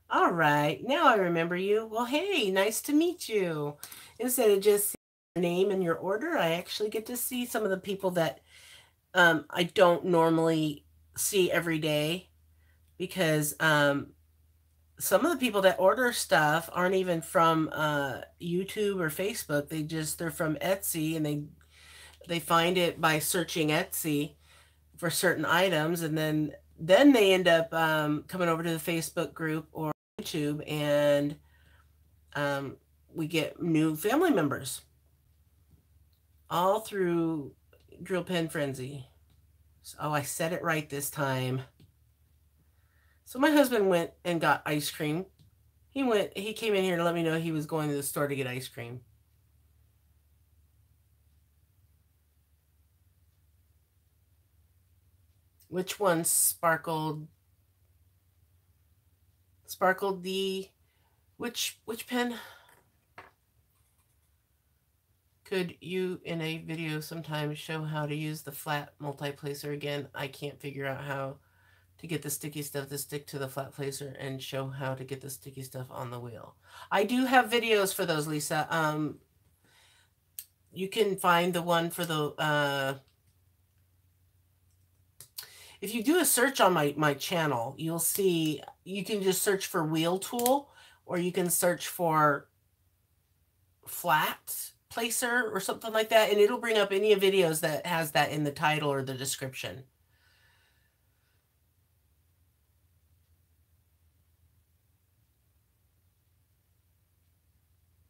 All right. Now I remember you. Well, hey, nice to meet you. Instead of just seeing your name and your order, I actually get to see some of the people that I don't normally see every day because some of the people that order stuff aren't even from YouTube or Facebook. They're from Etsy, and they find it by searching Etsy for certain items, and then they end up coming over to the Facebook group or YouTube, and we get new family members all through Drill Pen Frenzy. Oh, I said it right this time. So my husband went and got ice cream. He came in here to let me know he was going to the store to get ice cream. Which one sparkled? Sparkled the which pen? Could you in a video sometime show how to use the flat multi-placer again? I can't figure out how to get the sticky stuff to stick to the flat placer and show how to get the sticky stuff on the wheel. I do have videos for those, Lisa. You can find the one for the if you do a search on my channel, you'll see you can just search for wheel tool, or you can search for flat placer or something like that, and it'll bring up any videos that has that in the title or the description.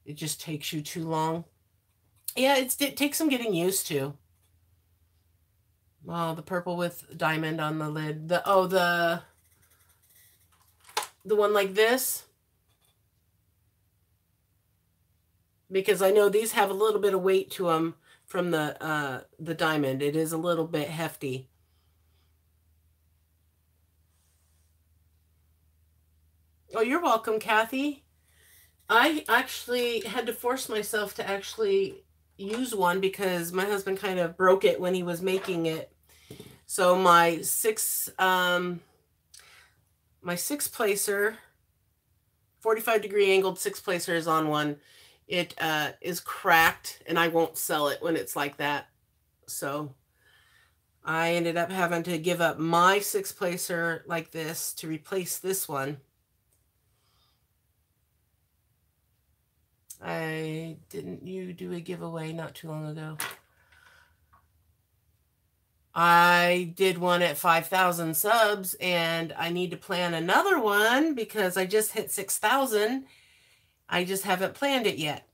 It just takes you too long. Yeah, it takes some getting used to. Oh, the purple with diamond on the lid. The one like this. Because I know these have a little bit of weight to them from the diamond. It is a little bit hefty. Oh, you're welcome, Kathy. I actually had to force myself to actually use one because my husband kind of broke it when he was making it. So my six placer, 45-degree angled six placer is on one. It is cracked, and I won't sell it when it's like that. So I ended up having to give up my six placer like this to replace this one. Didn't you do a giveaway not too long ago? I did one at 5,000 subs, and I need to plan another one because I just hit 6,000. I just haven't planned it yet.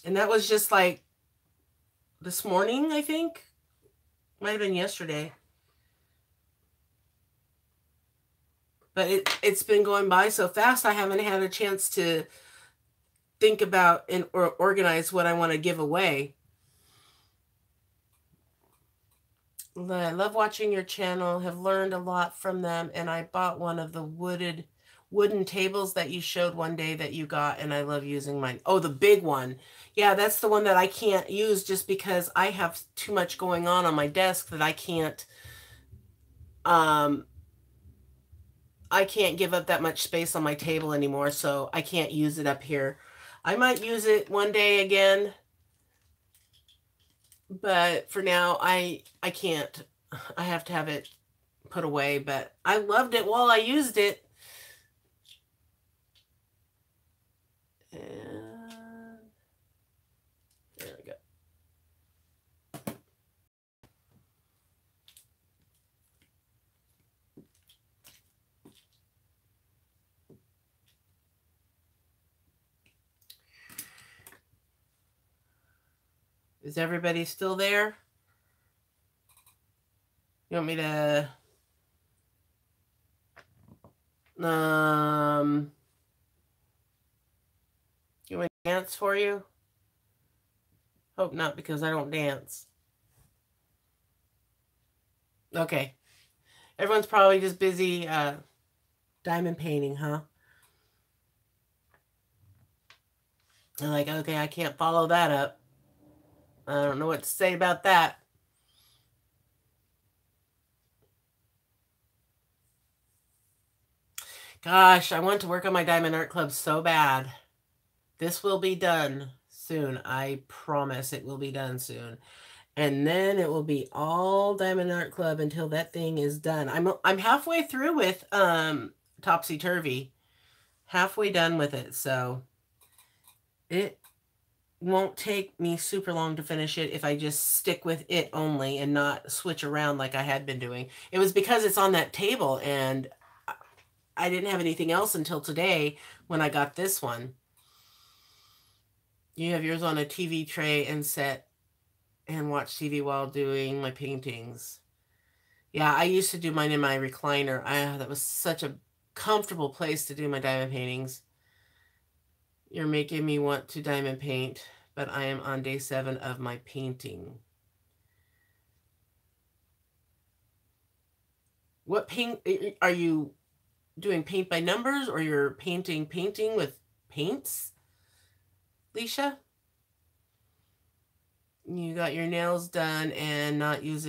And that was just like this morning, I think. Might have been yesterday. But it's been going by so fast, I haven't had a chance to think about or organize what I want to give away. I love watching your channel, have learned a lot from them, and I bought one of the wooden tables that you showed one day that you got, and I love using mine. Oh, the big one. Yeah, that's the one that I can't use just because I have too much going on my desk that I can't give up that much space on my table anymore, so I can't use it up here. I might use it one day again, but for now, I can't. I have to have it put away, but I loved it while I used it. And there we go. Is everybody still there? You want me to you want me to dance for you? Hope not, because I don't dance. Okay. Everyone's probably just busy diamond painting, huh? I'm like, okay, I can't follow that up. I don't know what to say about that. Gosh, I want to work on my Diamond Art Club so bad. This will be done soon. I promise it will be done soon. And then it will be all Diamond Art Club until that thing is done. I'm halfway through with Topsy Turvy. Halfway done with it, so it won't take me super long to finish it if I just stick with it only and not switch around like I had been doing. It was because it's on that table, and I didn't have anything else until today when I got this one. You have yours on a TV tray and set and watch TV while doing my paintings. Yeah, I used to do mine in my recliner. That was such a comfortable place to do my diamond paintings. You're making me want to diamond paint, but I am on day 7 of my painting. What paint are you doing? Paint by numbers, or you're painting with paints, Leisha? You got your nails done and not used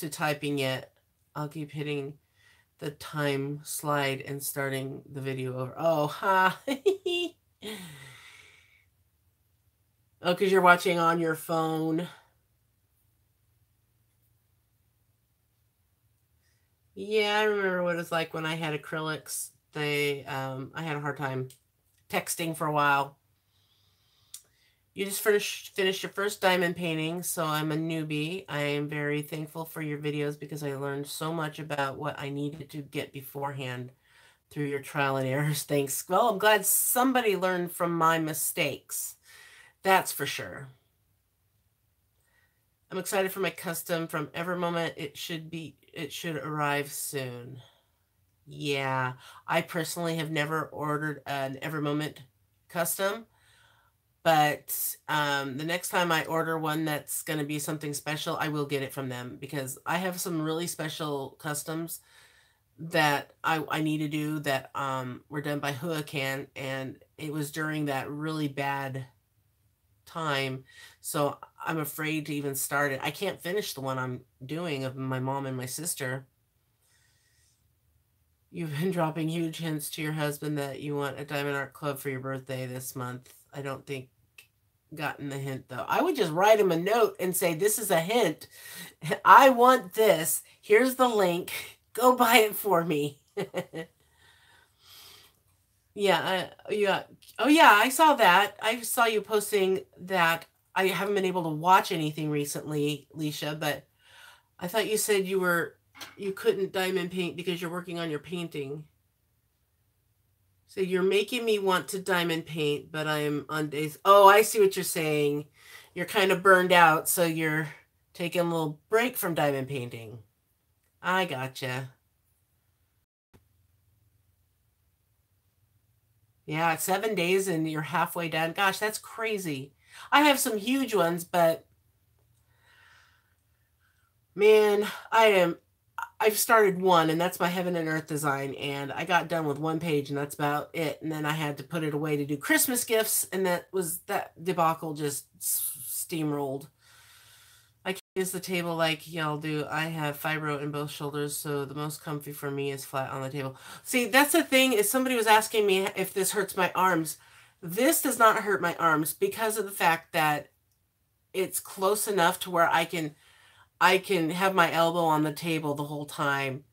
to typing yet. I'll keep hitting the time slide and starting the video over. Oh, ha. Oh, because you're watching on your phone. Yeah, I remember what it's like when I had acrylics. I had a hard time texting for a while. You just finished your first diamond painting, so I'm a newbie. I am very thankful for your videos because I learned so much about what I needed to get beforehand through your trial and errors. Thanks. Well, I'm glad somebody learned from my mistakes. That's for sure. I'm excited for my custom from Every Moment. It should arrive soon. Yeah, I personally have never ordered an Every Moment custom. But the next time I order one that's going to be something special, I will get it from them because I have some really special customs that I need to do that were done by Huracan, and it was during that really bad time. So I'm afraid to even start it. I can't finish the one I'm doing of my mom and my sister. You've been dropping huge hints to your husband that you want a Diamond Art Club for your birthday this month. I don't think gotten the hint though. I would just write him a note and say, this is a hint. I want this. Here's the link. Go buy it for me. Yeah, yeah. Oh yeah, I saw that. I saw you posting that. I haven't been able to watch anything recently, Leisha, but I thought you said you couldn't diamond paint because you're working on your painting. So you're making me want to diamond paint, but I'm on days. Oh, I see what you're saying. You're kind of burned out, so you're taking a little break from diamond painting. I gotcha. Yeah, 7 days and you're halfway done. Gosh, that's crazy. I have some huge ones, but man, I've started one, and that's my Heaven and Earth design, and I got done with one page, and that's about it. And then I had to put it away to do Christmas gifts, and that debacle just steamrolled. I can't use the table like y'all do. I have fibro in both shoulders, so the most comfy for me is flat on the table. See, that's the thing is somebody was asking me if this hurts my arms. This does not hurt my arms because of the fact that it's close enough to where I can have my elbow on the table the whole time,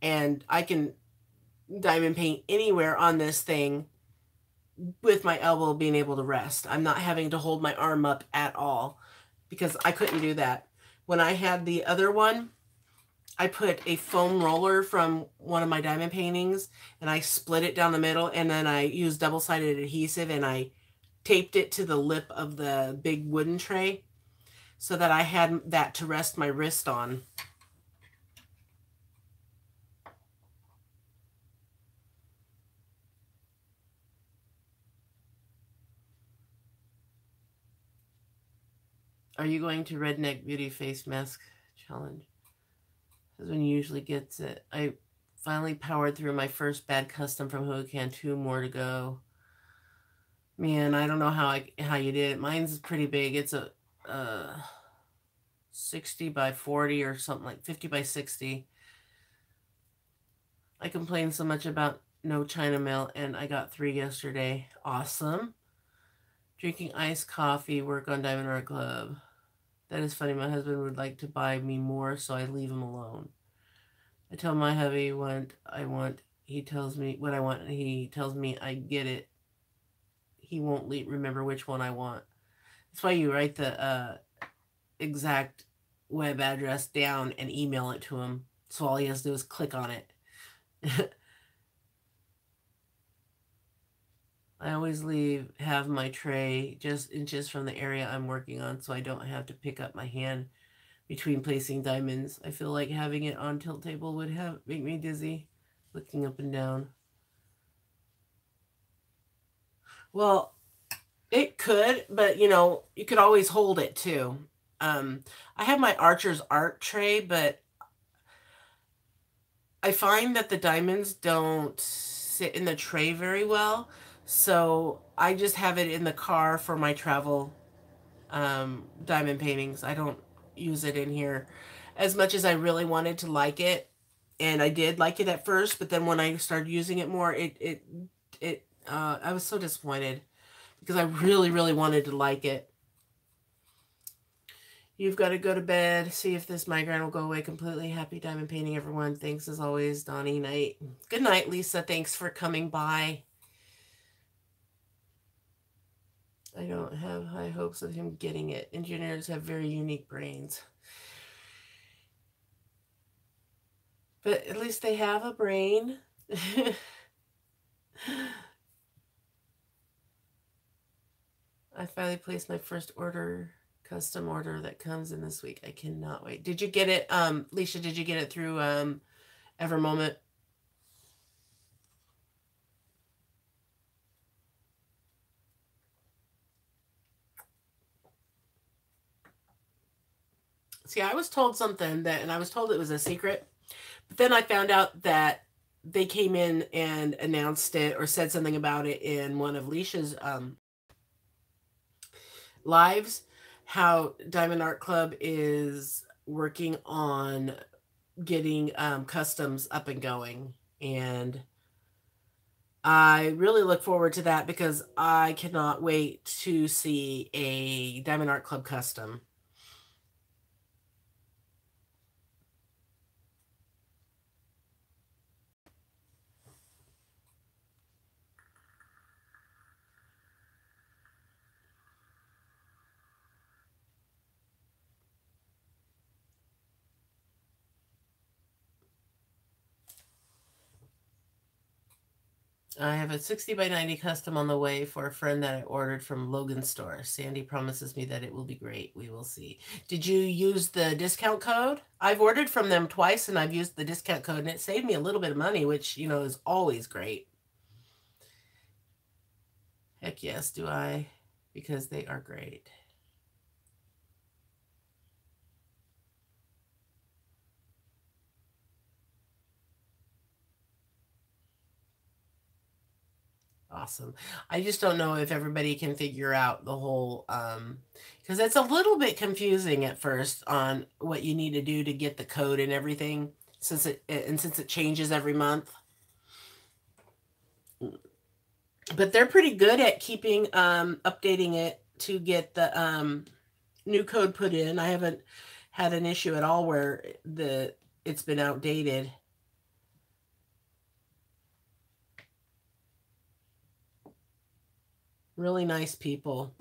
and I can diamond paint anywhere on this thing with my elbow being able to rest. I'm not having to hold my arm up at all because I couldn't do that. When I had the other one, I put a foam roller from one of my diamond paintings and I split it down the middle, and then I used double-sided adhesive and I taped it to the lip of the big wooden tray so that I had that to rest my wrist on. Are you going to Redneck Beauty Face Mask Challenge? Husband usually gets it. I finally powered through my first bad custom from Hogan. 2 more to go. Man, I don't know how you did it. Mine's pretty big. It's a 60 by 40 or something, like 50 by 60. I complained so much about no China mail, and I got 3 yesterday. Awesome. Drinking iced coffee, work on Diamond Art Club. That is funny. My husband would like to buy me more, so I leave him alone. I tell my hubby what I want. He tells me what I want, and he tells me I get it. He won't remember which one I want. That's why you write the exact web address down and email it to him. So all he has to do is click on it. I always have my tray just inches from the area I'm working on, so I don't have to pick up my hand between placing diamonds. I feel like having it on tilt table would make me dizzy, looking up and down. Well, it could, but you could always hold it too. I have my Archer's art tray, but I find that the diamonds don't sit in the tray very well. So I just have it in the car for my travel diamond paintings. I don't use it in here as much as I really wanted to like it. And I did like it at first, but then when I started using it more, I was so disappointed because I really, really wanted to like it. You've got to go to bed. See if this migraine will go away completely. Happy diamond painting, everyone. Thanks as always, Donnie. Night. Good night, Lisa. Thanks for coming by. I don't have high hopes of him getting it. Engineers have very unique brains. But at least they have a brain. I finally placed my first custom order that comes in this week. I cannot wait. Did you get it, Leisha, did you get it through Evermoment? See, I was told something and I was told it was a secret, but then I found out that they came in and announced it or said something about it in one of Leisha's lives, how Diamond Art Club is working on getting customs up and going. And I really look forward to that because I cannot wait to see a Diamond Art Club custom. I have a 60 by 90 custom on the way for a friend that I ordered from Logan's store. Sandy promises me that it will be great. We will see. Did you use the discount code? I've ordered from them twice and I've used the discount code and it saved me a little bit of money, which, you know, is always great. Heck yes, do I? Because they are great. Awesome. I just don't know if everybody can figure out the whole, because it's a little bit confusing at first on what you need to do to get the code and everything, since it changes every month. But they're pretty good at keeping updating it to get the new code put in. I haven't had an issue at all where it's been outdated. Really nice people.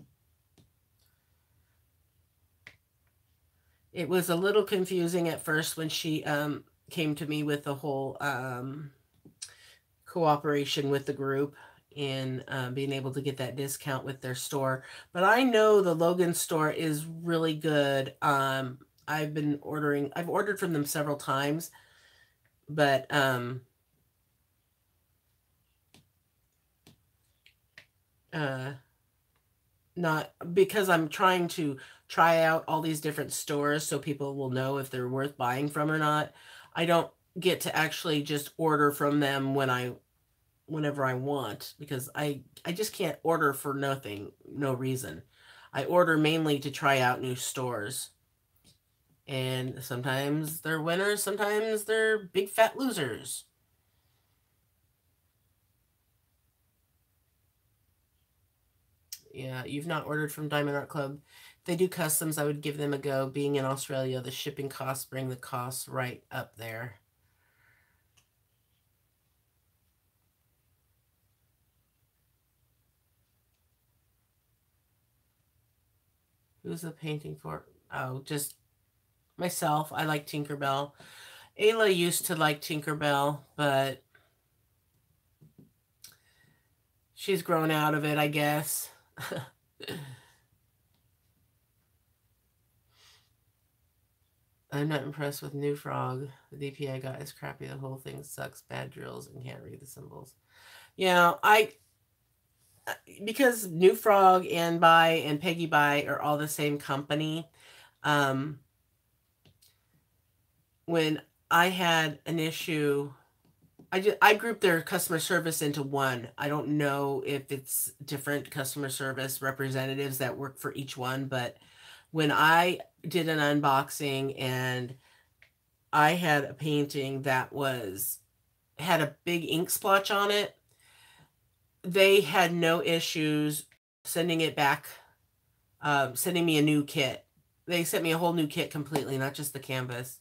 It was a little confusing at first when she came to me with the whole cooperation with the group and being able to get that discount with their store. But I know the Logan store is really good. I've ordered from them several times, but not because I'm trying to try out all these different stores so people will know if they're worth buying from or not. I don't get to actually just order from them whenever I want, because I just can't order for nothing, no reason. I order mainly to try out new stores. And sometimes they're winners, sometimes they're big fat losers. Yeah, you've not ordered from Diamond Art Club. If they do customs, I would give them a go. Being in Australia, the shipping costs bring the costs right up there. Who's the painting for? Oh, just myself. I like Tinkerbell. Ayla used to like Tinkerbell, but she's grown out of it, I guess. I'm not impressed with New Frog. The DP I got is crappy. The whole thing sucks. Bad drills and can't read the symbols. Yeah, because New Frog and Buy and Peggy Buy are all the same company. When I had an issue, I grouped their customer service into one. I don't know if it's different customer service representatives that work for each one, but when I did an unboxing and I had a painting that had a big ink splotch on it, they had no issues sending it back, sending me a new kit. They sent me a whole new kit completely, not just the canvas.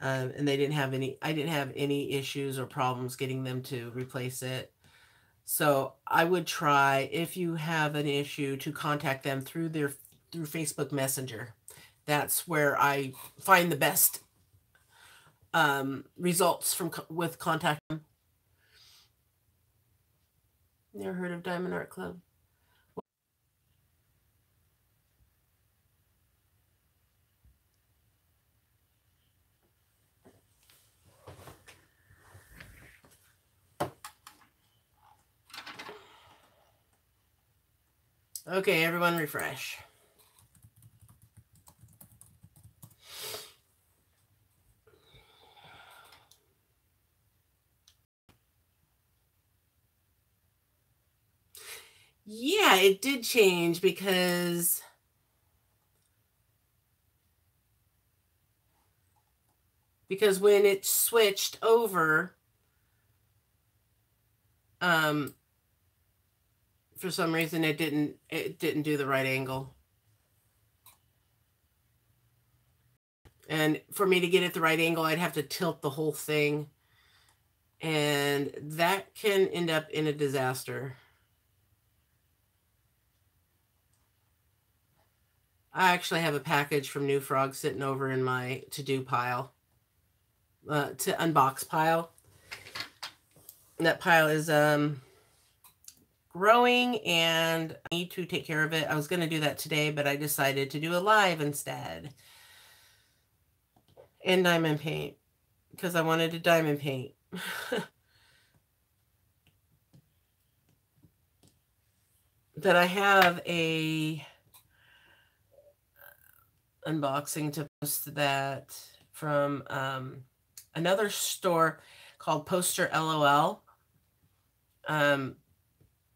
And I didn't have any issues or problems getting them to replace it. So I would try, if you have an issue, to contact them through Facebook Messenger. That's where I find the best results with contacting them. Never heard of Diamond Art Club? Okay, everyone refresh. Yeah, it did change because when it switched over, for some reason it didn't do the right angle. And for me to get it the right angle, I'd have to tilt the whole thing. And that can end up in a disaster. I actually have a package from New Frog sitting over in my to-do pile, to unbox pile. And that pile is growing and I need to take care of it. I was going to do that today, but I decided to do a live instead. And diamond paint because I wanted to diamond paint. That I have a unboxing to post that from another store called Poster LOL.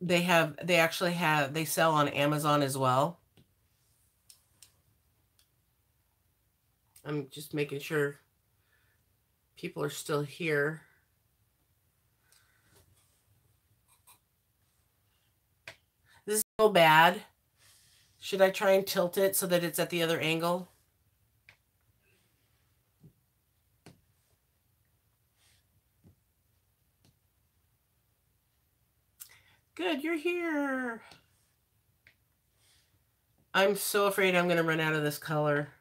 They sell on Amazon as well. I'm just making sure people are still here. This is so bad. Should I try and tilt it so that it's at the other angle? Good, you're here. I'm so afraid I'm going to run out of this color.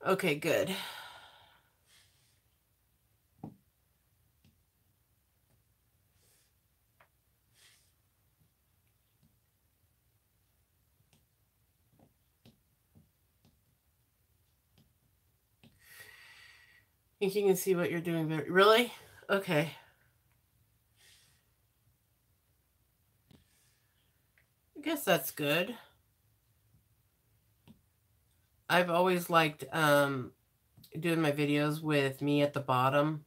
Okay, good. Think you can see what you're doing there. Really? Okay. I guess that's good. I've always liked doing my videos with me at the bottom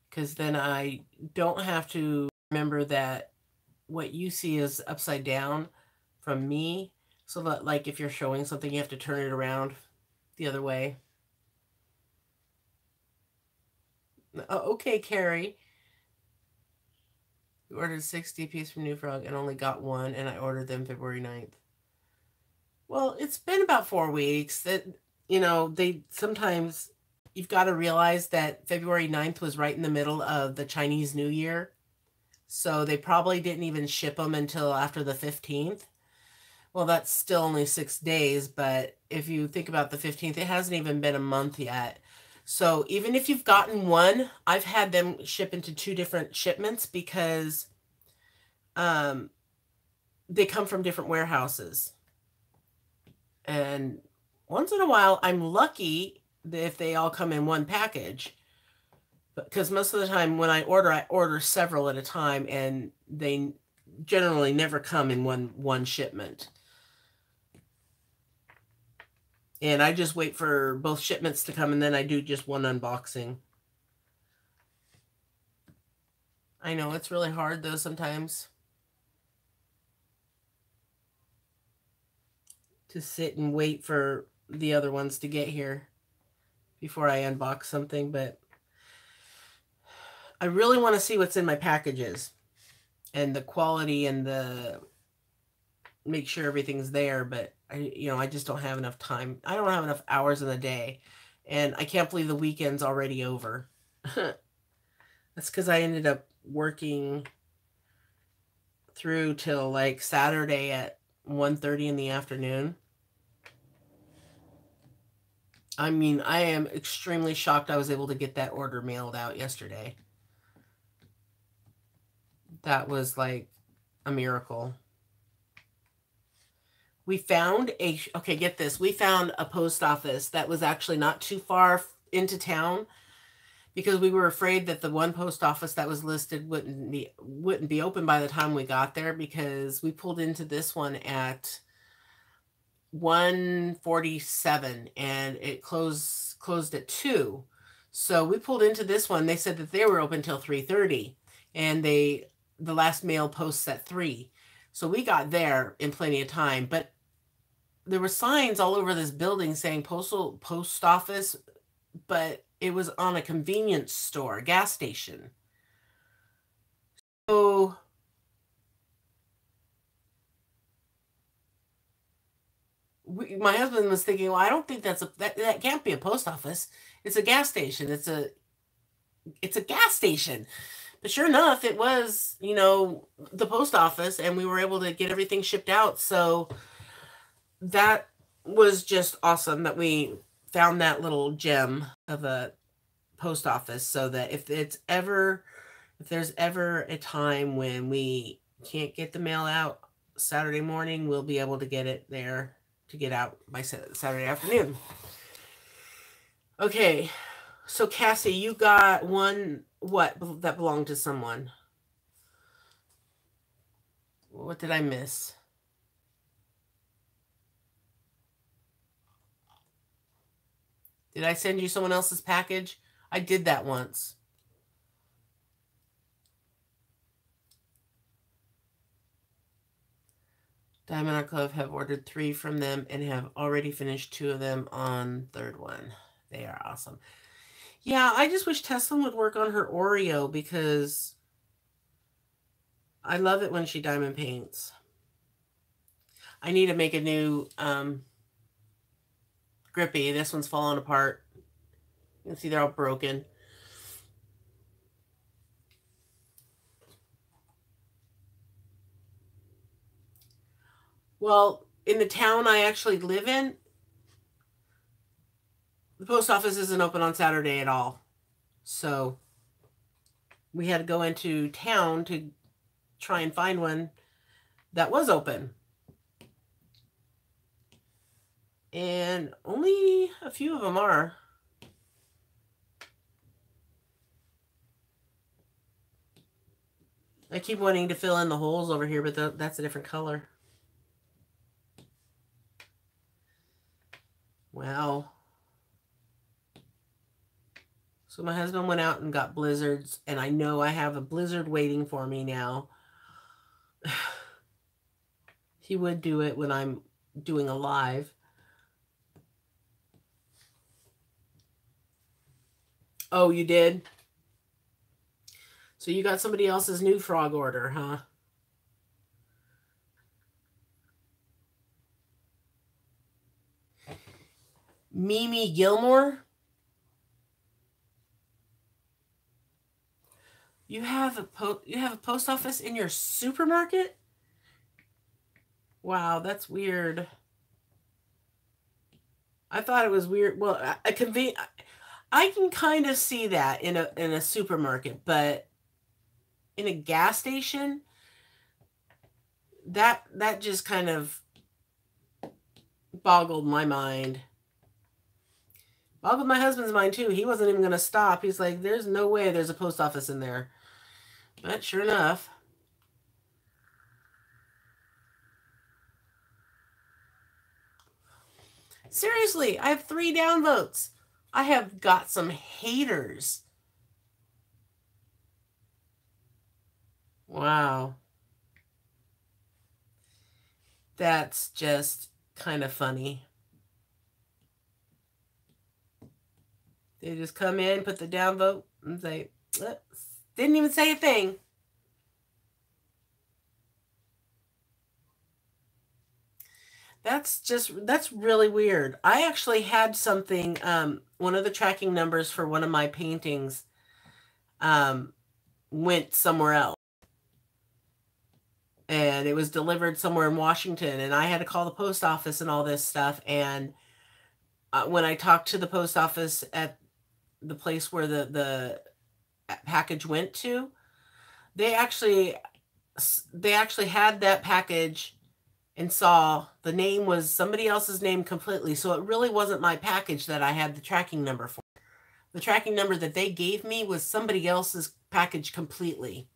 because then I don't have to remember that what you see is upside down from me. So that like if you're showing something, you have to turn it around the other way. Oh, okay, Carrie. You ordered 60 pieces from New Frog and only got one, and I ordered them February 9th. Well, it's been about 4 weeks. That, they sometimes you've got to realize that February 9th was right in the middle of the Chinese New Year. So they probably didn't even ship them until after the 15th. Well, that's still only 6 days, but if you think about the 15th, it hasn't even been a month yet. So even if you've gotten one, I've had them ship into 2 different shipments because they come from different warehouses. And once in a while, I'm lucky if they all come in one package. Because most of the time when I order several at a time, and they generally never come in one shipment. And I just wait for both shipments to come, and then I do just one unboxing. I know it's really hard though sometimes to sit and wait for the other ones to get here before I unbox something, but I really want to see what's in my packages and the quality and make sure everything's there, but I just don't have enough time. I don't have enough hours in the day, and I can't believe the weekend's already over. That's because I ended up working through till like Saturday at 1:30 in the afternoon. I mean, I am extremely shocked I was able to get that order mailed out yesterday. That was like a miracle. We found okay, get this. We found a post office that was actually not too far into town because we were afraid that the one post office that was listed wouldn't be open by the time we got there, because we pulled into this one at 1:47 and it closed at 2. So we pulled into this one. They said that they were open till 3:30, and the last mail posts at 3. So we got there in plenty of time, but there were signs all over this building saying post office, but it was on a convenience store, gas station. So my husband was thinking, well, I don't think that can't be a post office. It's a gas station. It's a gas station. But sure enough, it was, the post office, and we were able to get everything shipped out. So that was just awesome that we found that little gem of a post office, so that if it's ever If there's ever a time when we can't get the mail out Saturday morning, we'll be able to get it there to get out by Saturday afternoon. Okay, so Cassie, you got one, what, that belonged to someone? What did I miss? Did I send you someone else's package? I did that once. Diamond Art Club have ordered 3 from them and have already finished 2 of them on third one. They are awesome. Yeah, I just wish Tesla would work on her Oreo because I love it when she diamond paints. I need to make a new Grippy. This one's falling apart. You can see they're all broken. Well, in the town I actually live in, the post office isn't open on Saturday at all. So we had to go into town to try and find one that was open. And only a few of them are. I keep wanting to fill in the holes over here, but that's a different color. Wow. So my husband went out and got blizzards, and I know I have a blizzard waiting for me now. He would do it when I'm doing a live. Oh, you did? So you got somebody else's new frog order, huh? Mimi Gilmore? You have a post office in your supermarket? Wow, that's weird. I thought it was weird. Well, I can kind of see that in a supermarket, but in a gas station, that just kind of boggled my mind. Boggled my husband's mind too. He wasn't even going to stop. He's like, there's no way there's a post office in there. But sure enough. Seriously, I have 3 downvotes. I have got some haters. Wow. That's just kind of funny. They just come in, put the downvote, and say, didn't even say a thing. That's really weird. I actually had something, one of the tracking numbers for one of my paintings went somewhere else. And it was delivered somewhere in Washington, and I had to call the post office and all this stuff. And when I talked to the post office at the place where the package went to, they actually had that package and saw the name was somebody else's name completely. So it really wasn't my package that I had the tracking number for. The tracking number that they gave me was somebody else's package completely.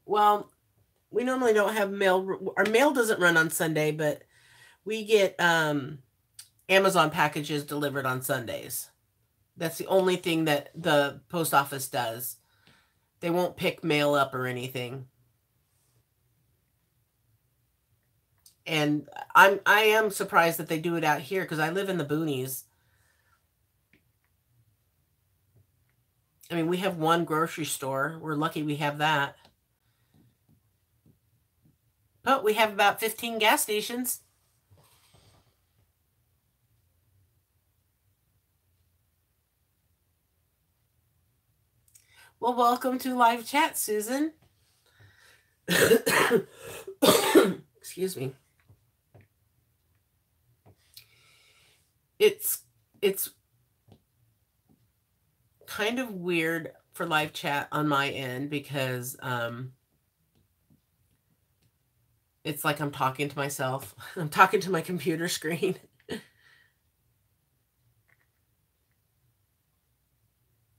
Well, we normally don't have mail. Our mail doesn't run on Sunday, but we get Amazon packages delivered on Sundays. That's the only thing that the post office does. They won't pick mail up or anything. And I am surprised that they do it out here because I live in the boonies. I mean, we have one grocery store. We're lucky we have that. But we have about 15 gas stations. Well, welcome to live chat, Susan. Excuse me. it's kind of weird for live chat on my end because it's like I'm talking to myself. I'm talking to my computer screen.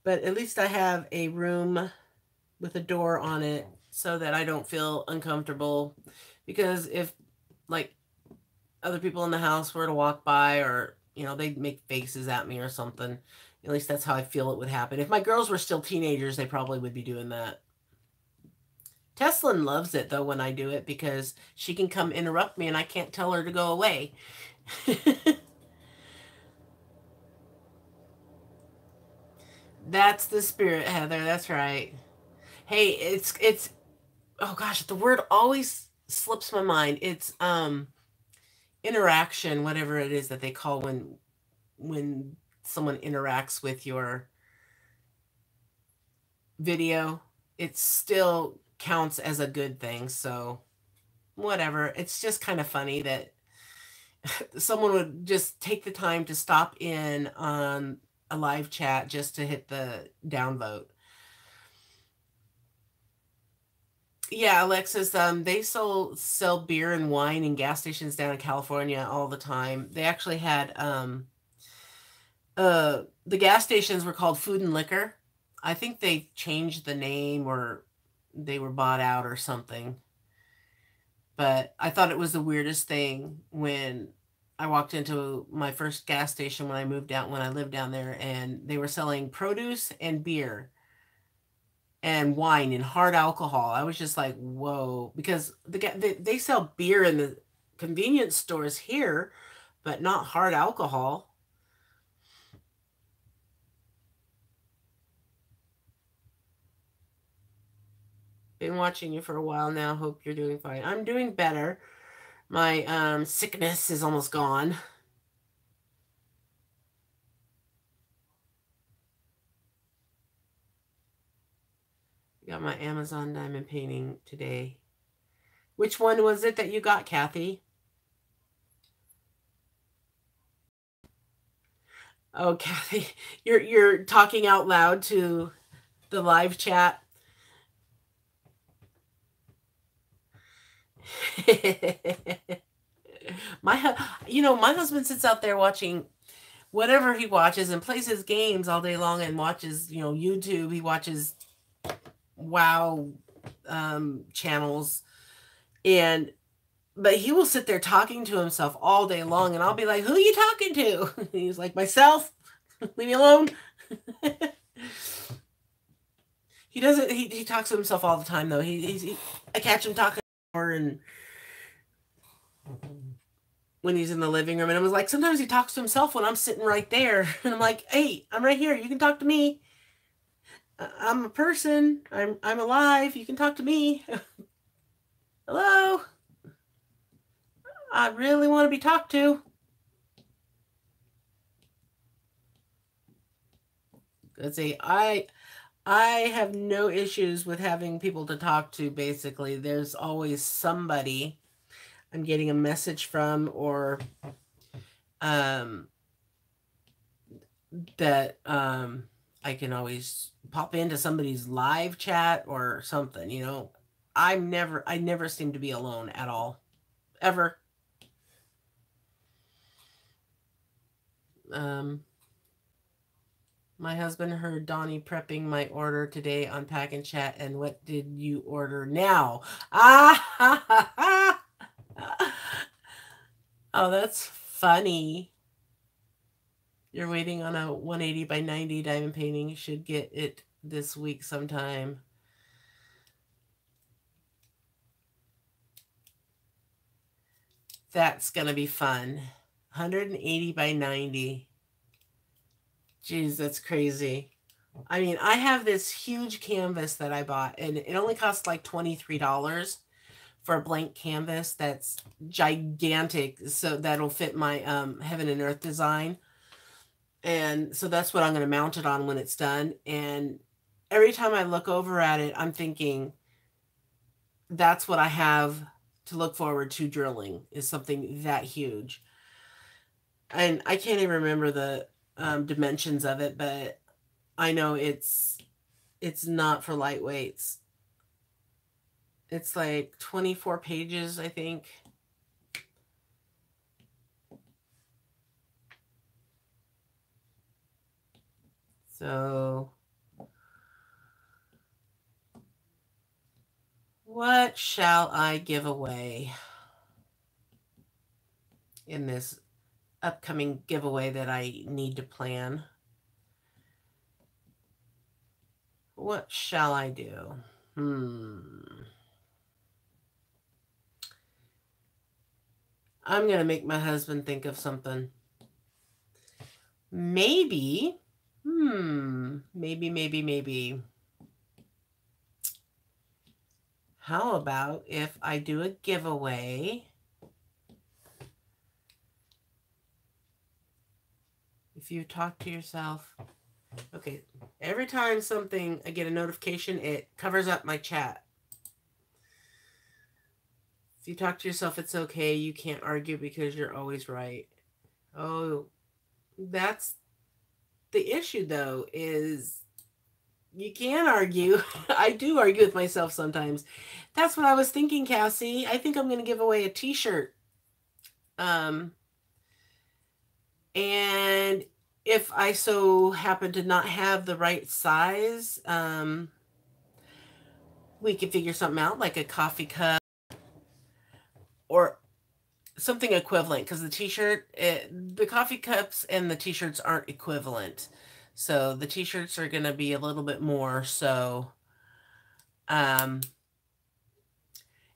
But at least I have a room with a door on it so that I don't feel uncomfortable. Because if, like, other people in the house were to walk by or, they'd make faces at me or something, at least that's how I feel it would happen. If my girls were still teenagers, they probably would be doing that. Teslin loves it, though, when I do it because she can come interrupt me and I can't tell her to go away. That's the spirit, Heather. That's right. Hey, it's oh gosh, the word always slips my mind. It's interaction, whatever it is that they call when someone interacts with your video. It still counts as a good thing, so whatever. It's just kind of funny that someone would just take the time to stop in on a live chat just to hit the downvote. Yeah, Alexis, they sell beer and wine in gas stations down in California all the time. They actually had the gas stations were called Food and Liquor. I think they changed the name or they were bought out or something. But I thought it was the weirdest thing when I walked into my first gas station when I lived down there, and they were selling produce and beer and wine and hard alcohol. I was just like, whoa, because they sell beer in the convenience stores here, but not hard alcohol. Been watching you for a while now. Hope you're doing fine. I'm doing better. My sickness is almost gone. Got my Amazon diamond painting today. Which one was it that you got, Kathy? Oh, Kathy, you're talking out loud to the live chat. my husband sits out there watching whatever he watches and plays his games all day long and watches, YouTube. He watches wow channels, but he will sit there talking to himself all day long, and I'll be like, who are you talking to? He's like, myself. Leave me alone. He doesn't he talks to himself all the time though. I catch him talking and when he's in the living room, and I was like, sometimes he talks to himself when I'm sitting right there, and I'm like, hey, I'm right here, you can talk to me. I'm a person. I'm alive. You can talk to me. Hello. I really want to be talked to. Let's see. I have no issues with having people to talk to. Basically, there's always somebody I'm getting a message from, or that I can always pop into somebody's live chat or something. I never seem to be alone at all, ever. My husband heard Donnie prepping my order today on Pack and Chat. And what did you order now? Ah! Oh, that's funny. You're waiting on a 180 by 90 diamond painting. You should get it this week sometime. That's going to be fun. 180 by 90. Jeez, that's crazy. I mean, I have this huge canvas that I bought, and it only cost like $23 for a blank canvas that's gigantic, so that'll fit my heaven and earth design. And so that's what I'm going to mount it on when it's done. And every time I look over at it, I'm thinking, that's what I have to look forward to drilling, is something that huge. and I can't even remember the dimensions of it, but I know it's not for lightweights. It's like 24 pages, I think. So what shall I give away in this upcoming giveaway that I need to plan? What shall I do? I'm going to make my husband think of something. Maybe. Maybe. How about if I do a giveaway? If you talk to yourself. Okay. Every time I get a notification, it covers up my chat. If you talk to yourself, it's okay. You can't argue because you're always right. Oh, that's the issue, though, is you can argue. I do argue with myself sometimes. That's what I was thinking, Cassie. I think I'm going to give away a t-shirt. And if I so happen to not have the right size, we could figure something out, like a coffee cup or something equivalent, because the t-shirt, the coffee cups and the t-shirts aren't equivalent. So the t-shirts are going to be a little bit more. So, and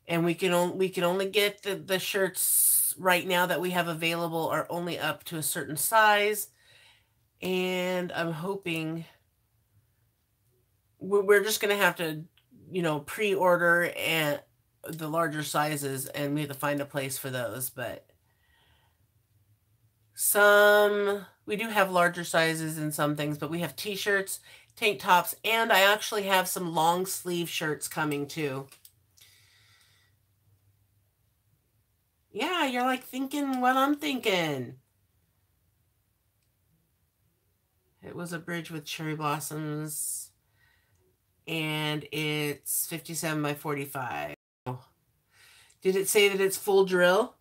we can only get the shirts right now that we have available are only up to a certain size. And I'm hoping we're just going to have to, pre-order and the larger sizes, and we have to find a place for those. But we do have larger sizes in some things, but we have t-shirts, tank tops, and I actually have some long sleeve shirts coming too. Yeah, you're like thinking what I'm thinking. It was a bridge with cherry blossoms, and it's 57 by 45. Did it say that it's full drill?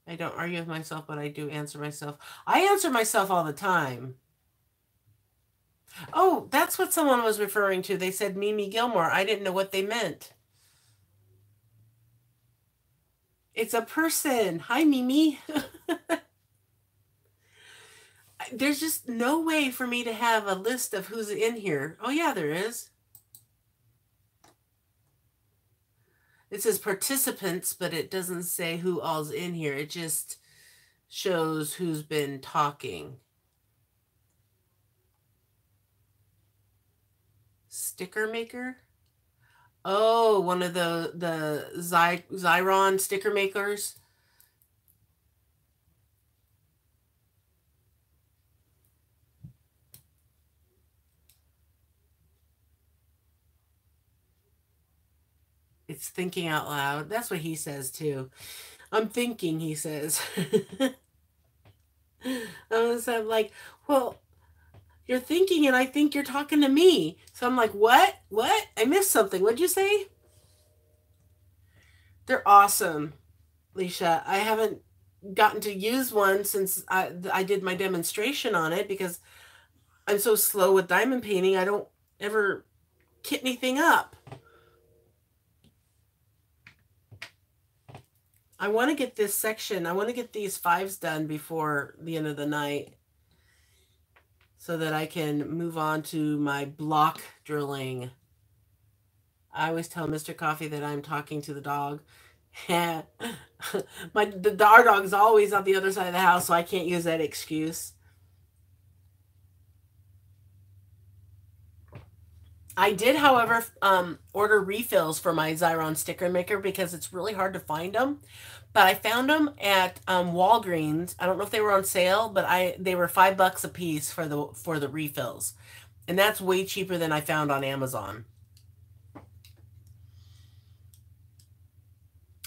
I don't argue with myself, but I do answer myself. I answer myself all the time. Oh, that's what someone was referring to. They said Mimi Gilmore. I didn't know what they meant. It's a person. Hi, Mimi. There's just no way for me to have a list of who's in here. Oh, yeah, there is. It says participants, but it doesn't say who all's in here. It just shows who's been talking. Sticker maker? Oh, one of the Xyron sticker makers. It's thinking out loud. That's what he says too. I'm thinking, he says. So I'm like, well, you're thinking and I think you're talking to me. So I'm like, what? What? I missed something. What'd you say? They're awesome, Leisha. I haven't gotten to use one since I did my demonstration on it because I'm so slow with diamond painting. I don't ever kit anything up. I want to get this section. I want to get these 5s done before the end of the night so that I can move on to my block drilling. I always tell Mr. Coffee that I'm talking to the dog. Our dog is always on the other side of the house, so I can't use that excuse. I did, however, order refills for my Xyron sticker maker because it's really hard to find them. But I found them at Walgreens. I don't know if they were on sale, but they were $5 a piece for the refills, and that's way cheaper than I found on Amazon.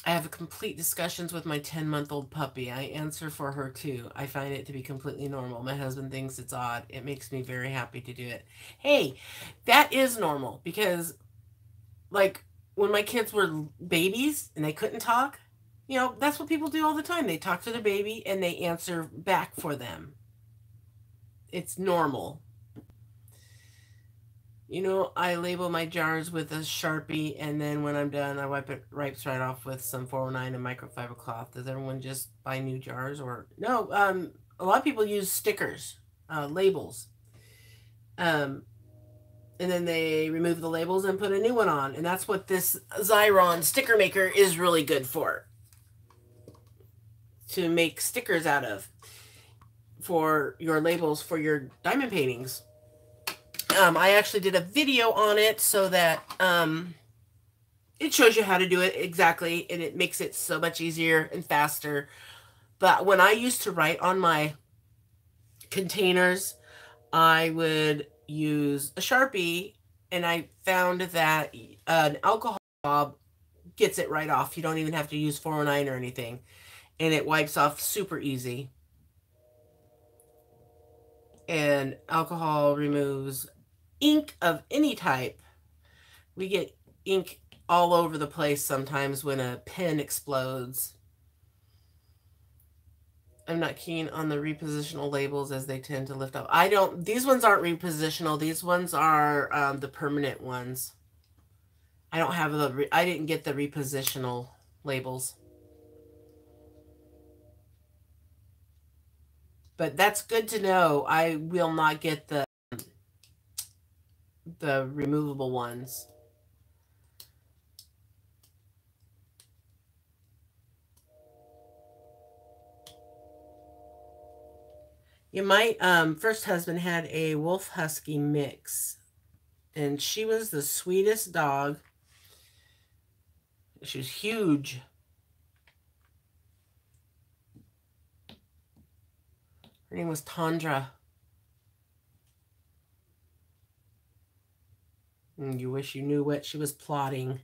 I have complete discussions with my 10-month-old puppy. I answer for her too. I find it to be completely normal. My husband thinks it's odd. It makes me very happy to do it. Hey, that is normal because, like, when my kids were babies and they couldn't talk, that's what people do all the time. They talk to their baby and they answer back for them. It's normal. I label my jars with a Sharpie, and then when I'm done, I wipe it right off with some 409 and microfiber cloth. Does everyone just buy new jars? Or no? A lot of people use stickers, labels, and then they remove the labels and put a new one on, and that's what this Xyron sticker maker is really good for. To make stickers out of for your labels for your diamond paintings. I actually did a video on it so that it shows you how to do it exactly, and it makes it so much easier and faster. But when I used to write on my containers, I would use a Sharpie, and I found that an alcohol swab gets it right off. You don't even have to use 409 or anything, and it wipes off super easy. And alcohol removes ink of any type. We get ink all over the place sometimes when a pen explodes. I'm not keen on the repositional labels as they tend to lift up. These ones aren't repositional. These ones are the permanent ones. I didn't get the repositional labels. But that's good to know. I will not get the removable ones. Yeah, my first husband had a wolf husky mix, and she was the sweetest dog. She was huge. Her name was Tundra. And you wish you knew what she was plotting.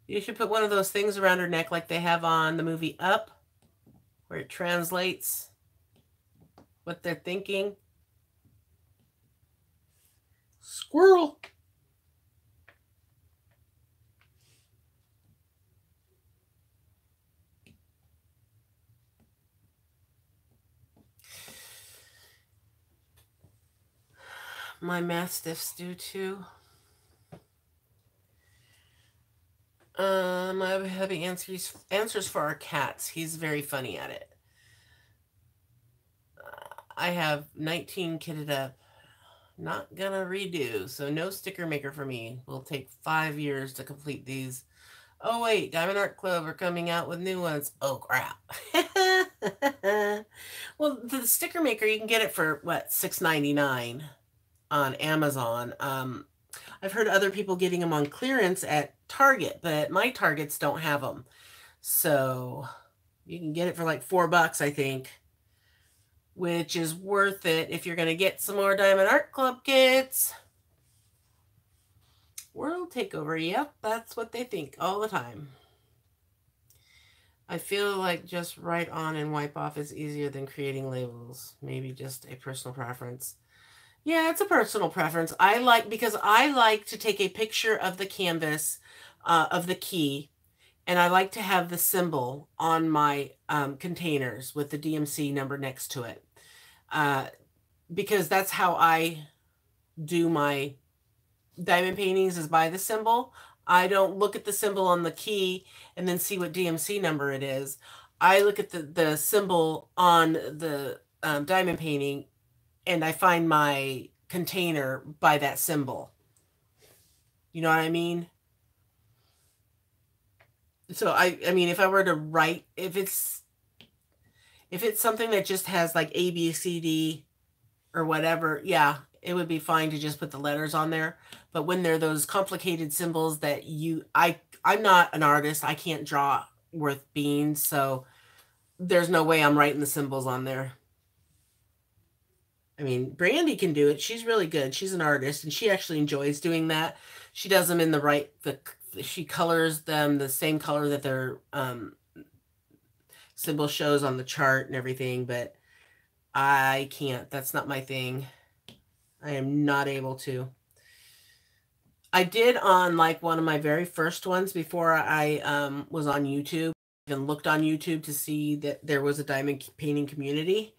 You should put one of those things around her neck like they have on the movie Up, where it translates what they're thinking. Squirrel. My mastiffs do too. My hubby answers for our cats. He's very funny at it. I have 19 kitted up. Not gonna redo, so no sticker maker for me. Will take 5 years to complete these. Oh wait, Diamond Art Club are coming out with new ones. Oh crap. Well, the sticker maker, you can get it for what, $6.99 on Amazon. I've heard other people getting them on clearance at Target, but my Targets don't have them. So you can get it for like $4, I think, which is worth it if you're going to get some more Diamond Art Club kits. World takeover. Yep, that's what they think all the time. I feel like just write on and wipe off is easier than creating labels. Maybe just a personal preference. Yeah, it's a personal preference. Because I like to take a picture of the canvas, of the key, and I like to have the symbol on my containers with the DMC number next to it. Because that's how I do my diamond paintings, is by the symbol. I don't look at the symbol on the key and then see what DMC number it is. I look at the symbol on the diamond painting, and I find my container by that symbol. You know what I mean? So I mean, if I were to write, if it's something that just has like A, B, C, D or whatever, yeah, it would be fine to just put the letters on there. But when they're those complicated symbols that I'm not an artist. I can't draw worth beans. So there's no way I'm writing the symbols on there. I mean, Brandy can do it. She's really good. She's an artist, and she actually enjoys doing that. She does them in the she colors them the same color that their symbol shows on the chart and everything, but I can't. That's not my thing. I am not able to. I did on like one of my very first ones before I was on YouTube, and looked on YouTube to see that there was a diamond painting community,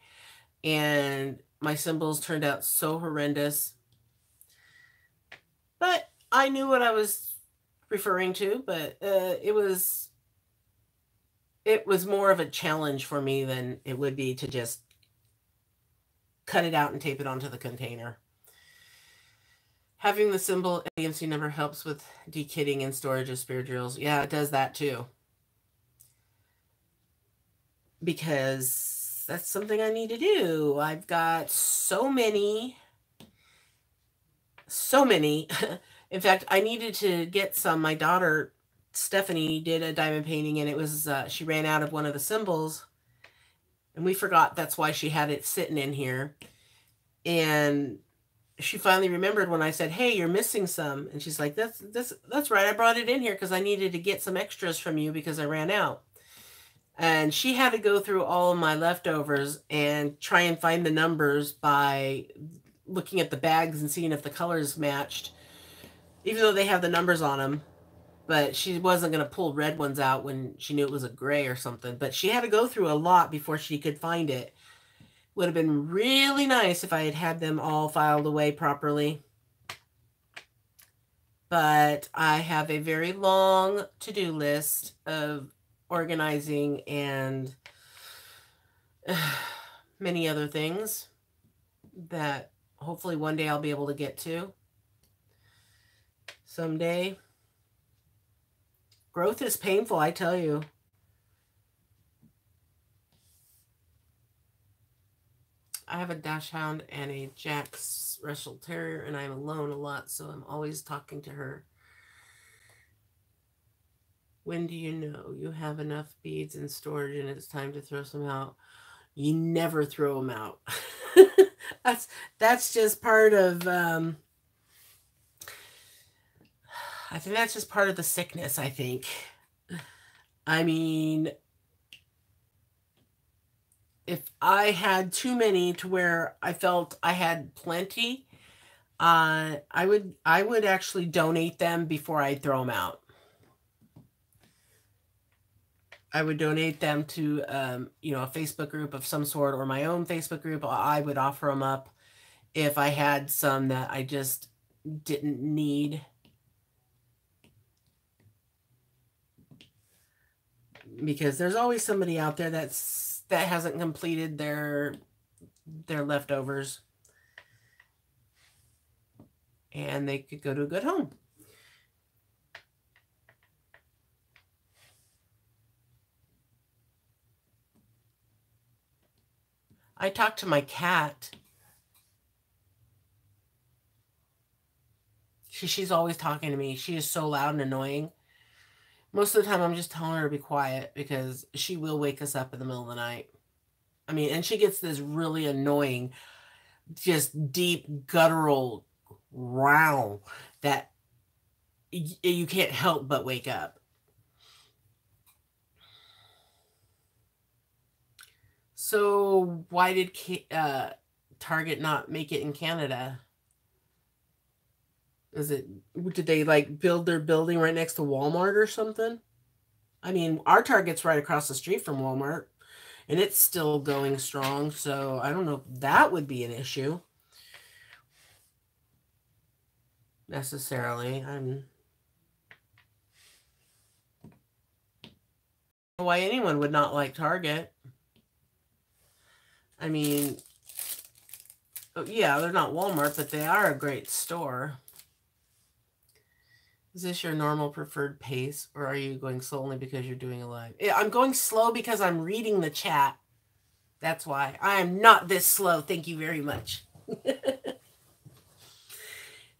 and my symbols turned out so horrendous. But I knew what I was referring to, but it was more of a challenge for me than it would be to just cut it out and tape it onto the container. Having the symbol AMC number helps with dekitting and storage of spare drills. Yeah, it does that too. Because that's something I need to do. I've got so many. In fact, I needed to get some. My daughter, Stephanie, did a diamond painting, and it was, she ran out of one of the symbols. And we forgot that's why she had it sitting in here. And she finally remembered when I said, hey, you're missing some. And she's like, that's right. I brought it in here because I needed to get some extras from you because I ran out. And she had to go through all of my leftovers and try and find the numbers by looking at the bags and seeing if the colors matched, even though they have the numbers on them. But she wasn't going to pull red ones out when she knew it was a gray or something. But she had to go through a lot before she could find it. Would have been really nice if I had had them all filed away properly. But I have a very long to-do list of organizing and many other things that hopefully one day I'll be able to get to. Someday. Growth is painful, I tell you. I have a dachshund and a Jack Russell Terrier, and I'm alone a lot, so I'm always talking to her. When do you know you have enough beads in storage and it's time to throw some out? You never throw them out. That's just part of, I think that's just part of the sickness, I think. I mean, if I had too many to where I felt I had plenty, I would actually donate them before I throw them out. I would donate them to, you know, a Facebook group of some sort or my own Facebook group. I would offer them up if I had some that I just didn't need. Because there's always somebody out there that hasn't completed their leftovers. And they could go to a good home. I talked to my cat. She's always talking to me. She is so loud and annoying. Most of the time, I'm just telling her to be quiet because she will wake us up in the middle of the night. I mean, and she gets this really annoying, just deep, guttural growl that you can't help but wake up. So why did Target not make it in Canada? Did they like build their building right next to Walmart or something? I mean, our Target's right across the street from Walmart, and it's still going strong, so I don't know if that would be an issue necessarily. Why anyone would not like Target. I mean, yeah, they're not Walmart, but they are a great store. Is this your normal preferred pace, or are you going slowly because you're doing a live? Yeah, I'm going slow because I'm reading the chat. That's why. I am not this slow. Thank you very much. Have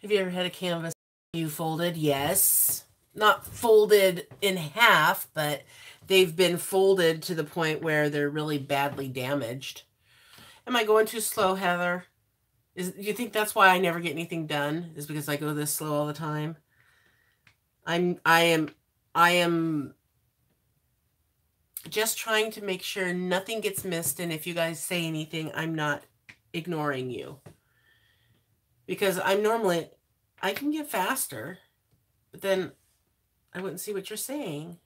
you ever had a canvas you folded? Yes. Not folded in half, but they've been folded to the point where they're really badly damaged. Am I going too slow, Heather? Do you think that's why I never get anything done? Is because I go this slow all the time? I am just trying to make sure nothing gets missed, and if you guys say anything, I'm not ignoring you. Because I can get faster, but then I wouldn't see what you're saying.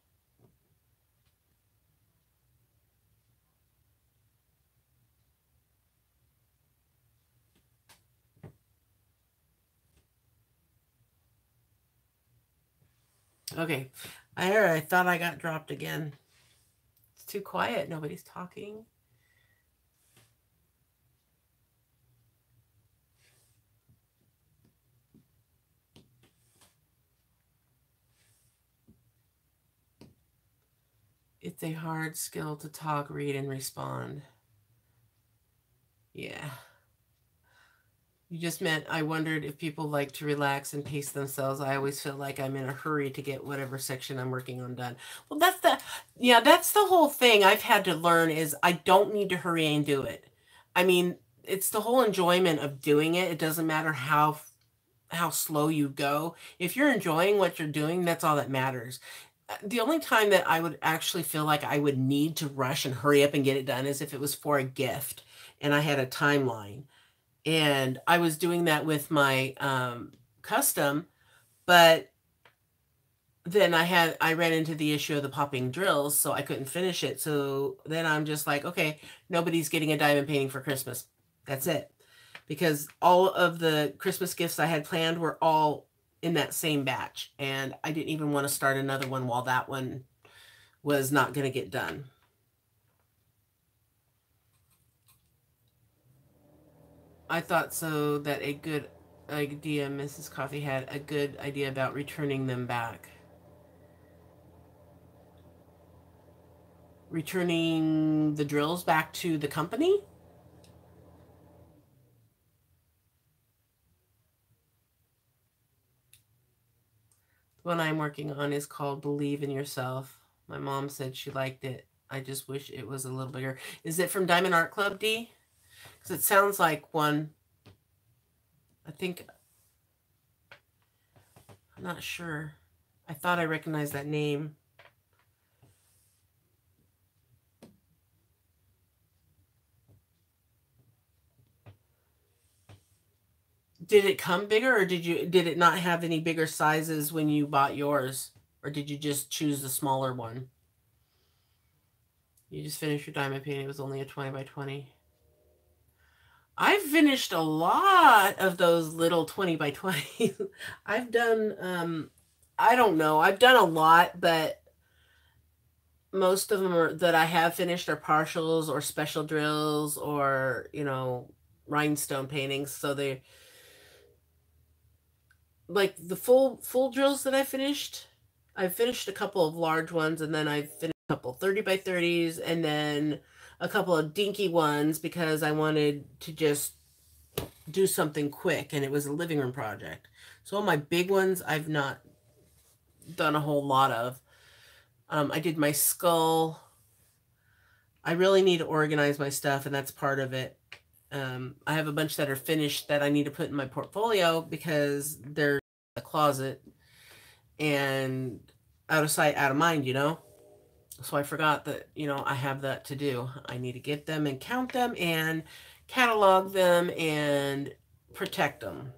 Okay. I thought I got dropped again. It's too quiet. Nobody's talking. It's a hard skill to talk, read, and respond. Yeah. You just meant I wondered if people like to relax and pace themselves. I always feel like I'm in a hurry to get whatever section I'm working on done. Well, that's the whole thing I've had to learn is I don't need to hurry and do it. I mean, it's the whole enjoyment of doing it. It doesn't matter how slow you go. If you're enjoying what you're doing, that's all that matters. The only time that I would actually feel like I would need to rush and hurry up and get it done is if it was for a gift and I had a timeline. And I was doing that with my custom, but then I ran into the issue of the popping drills, so I couldn't finish it. So then I'm just like, okay, nobody's getting a diamond painting for Christmas. That's it. Because all of the Christmas gifts I had planned were all in that same batch, and I didn't even want to start another one while that one was not going to get done. I thought so that a good idea, Mrs. Coffee had a good idea about returning them back. Returning the drills back to the company? The one I'm working on is called Believe in Yourself. My mom said she liked it. I just wish it was a little bigger. Is it from Diamond Art Club, D? Because it sounds like one. I think. I'm not sure. I thought I recognized that name. Did it come bigger, or did it not have any bigger sizes when you bought yours? Or did you just choose the smaller one? You just finished your diamond painting. It was only a 20 by 20. I've finished a lot of those little 20 by 20. I've done, I don't know. I've done a lot, but most of them that I have finished are partials or special drills or, rhinestone paintings. So they like the full drills that I finished. I've finished a couple of large ones, and then I've finished a couple 30 by 30s, and then a couple of dinky ones because I wanted to just do something quick, and it was a living room project. So all my big ones I've not done a whole lot of. I did my skull. I really need to organize my stuff, and that's part of it. I have a bunch that are finished that I need to put in my portfolio because they're in the closet and out of sight, out of mind, So I forgot that, I have that to do. I need to get them and count them and catalog them and protect them.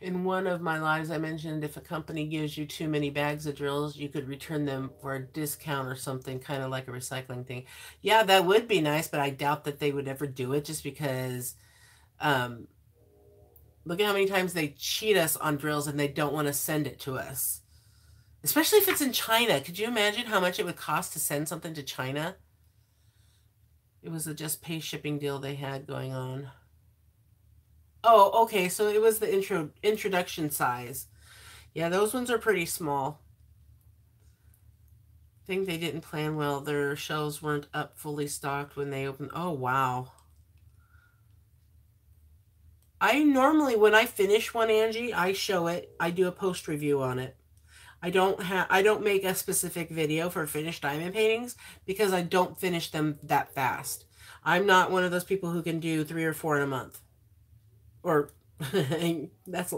In one of my lives, I mentioned if a company gives you too many bags of drills, you could return them for a discount or something, kind of like a recycling thing. Yeah, that would be nice, but I doubt that they would ever do it just because, look at how many times they cheat us on drills and they don't want to send it to us. Especially if it's in China. Could you imagine how much it would cost to send something to China? It was a just pay shipping deal they had going on. Oh, okay. So it was the introduction size. Yeah, those ones are pretty small. I think they didn't plan well. Their shelves weren't up fully stocked when they opened. Oh, wow. I normally, when I finish one, Angie, I show it. I do a post review on it. I don't make a specific video for finished diamond paintings because I don't finish them that fast. I'm not one of those people who can do 3 or 4 in a month. or that's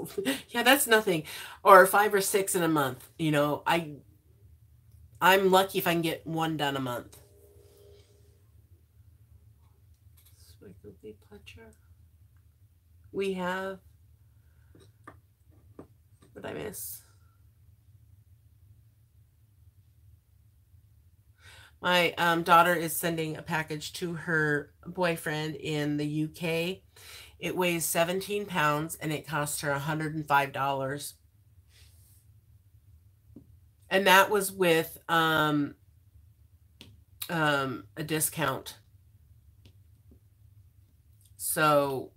yeah, that's nothing, or 5 or 6 in a month. You know, I'm lucky if I can get one done a month. We have, what did I miss? My daughter is sending a package to her boyfriend in the UK. It weighs 17 pounds and it cost her $105. And that was with a discount. So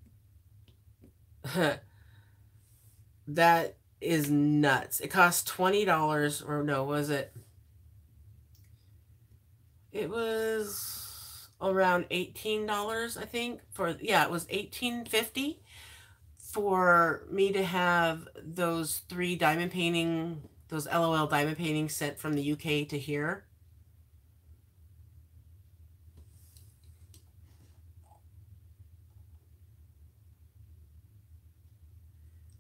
that is nuts. It cost $20, or no, was it? It was around $18, I think. For yeah, it was $18.50 for me to have those 3 diamond painting, those LOL diamond paintings sent from the UK to here.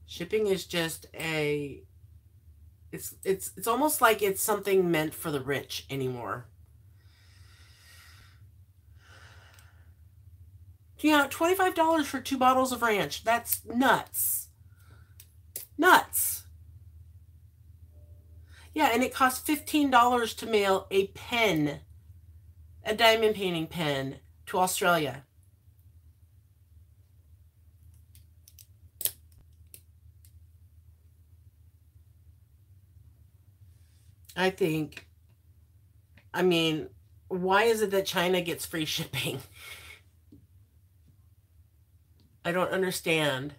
Shipping is just it's almost like it's something meant for the rich anymore. Yeah, $25 for 2 bottles of ranch. That's nuts. Nuts. Yeah, and it costs $15 to mail a pen, a diamond painting pen, to Australia. I think, I mean, why is it that China gets free shipping? I don't understand.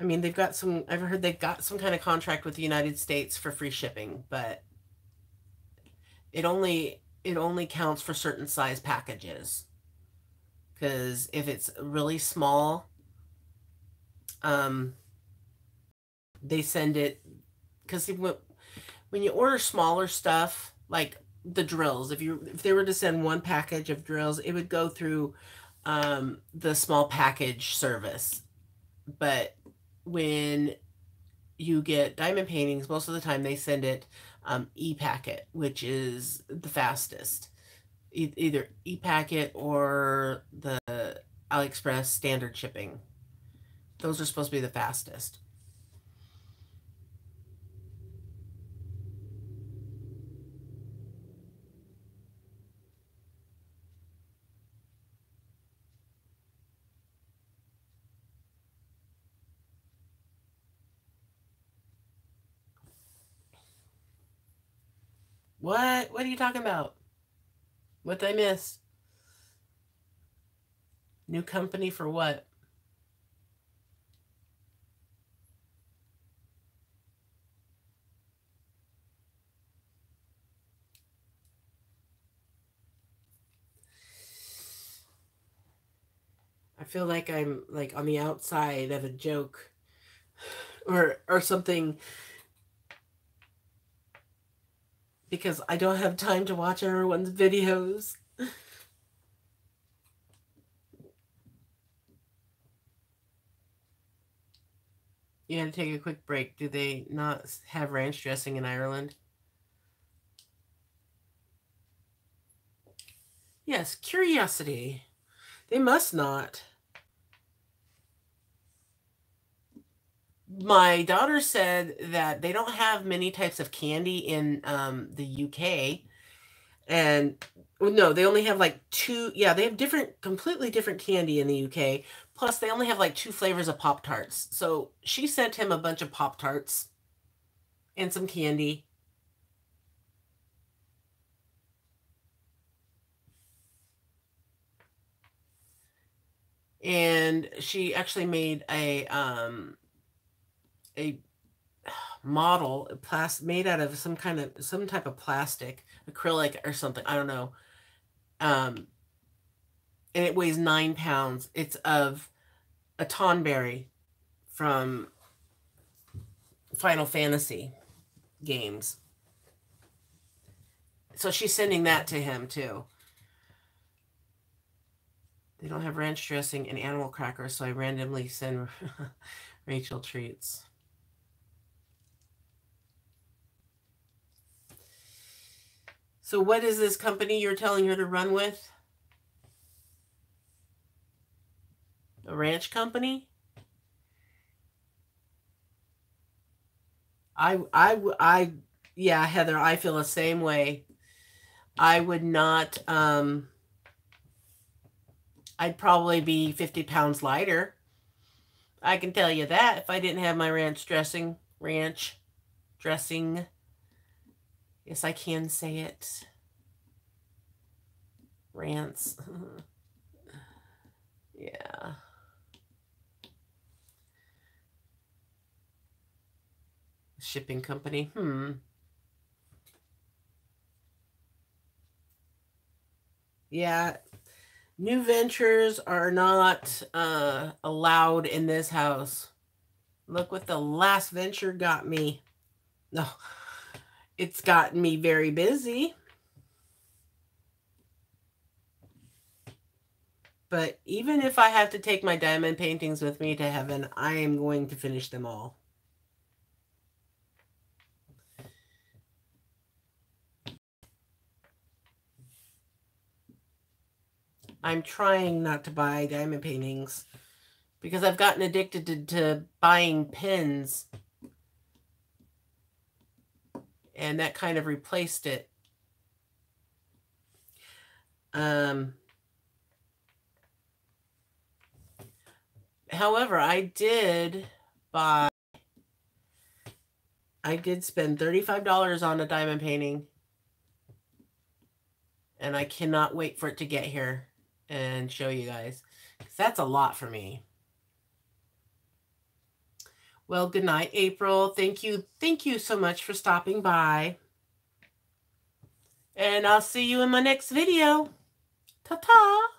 I mean, they've got some, I've heard they've got some kind of contract with the United States for free shipping, but it only counts for certain size packages. Because if it's really small, um, they send it, because when you order smaller stuff, like the drills, if they were to send one package of drills, it would go through the small package service. But when you get diamond paintings, most of the time they send it e-packet, which is the fastest. Either e-packet or the AliExpress standard shipping. Those are supposed to be the fastest. What? What are you talking about? What did I miss? New company for what? I feel like I'm like on the outside of a joke or something, because I don't have time to watch everyone's videos. You had to take a quick break. Do they not have ranch dressing in Ireland? Yes, curiosity. They must not. My daughter said that they don't have many types of candy in the UK. And well, no, they only have like 2. Yeah, they have completely different candy in the UK. Plus, they only have like 2 flavors of Pop Tarts. So she sent him a bunch of Pop Tarts and some candy. And she actually made a model made out of some type of plastic, acrylic or something. I don't know. Um, and it weighs 9 pounds. It's of a tonberry from Final Fantasy games. So she's sending that to him too. They don't have ranch dressing and animal crackers, so I randomly send Rachel treats. So what is this company you're telling her to run with? A ranch company? Yeah, Heather, I feel the same way. I would not, I'd probably be 50 pounds lighter. I can tell you that if I didn't have my ranch dressing. Yes, I can say it. Rants. Yeah. Shipping company. Yeah. New ventures are not allowed in this house. Look what the last venture got me. No, it's gotten me very busy. But even if I have to take my diamond paintings with me to heaven, I am going to finish them all. I'm trying not to buy diamond paintings because I've gotten addicted to buying pins. And that kind of replaced it. However, I did spend $35 on a diamond painting. And I cannot wait for it to get here and show you guys. 'Cause that's a lot for me. Well, good night, April. Thank you. Thank you so much for stopping by. And I'll see you in my next video. Ta-ta.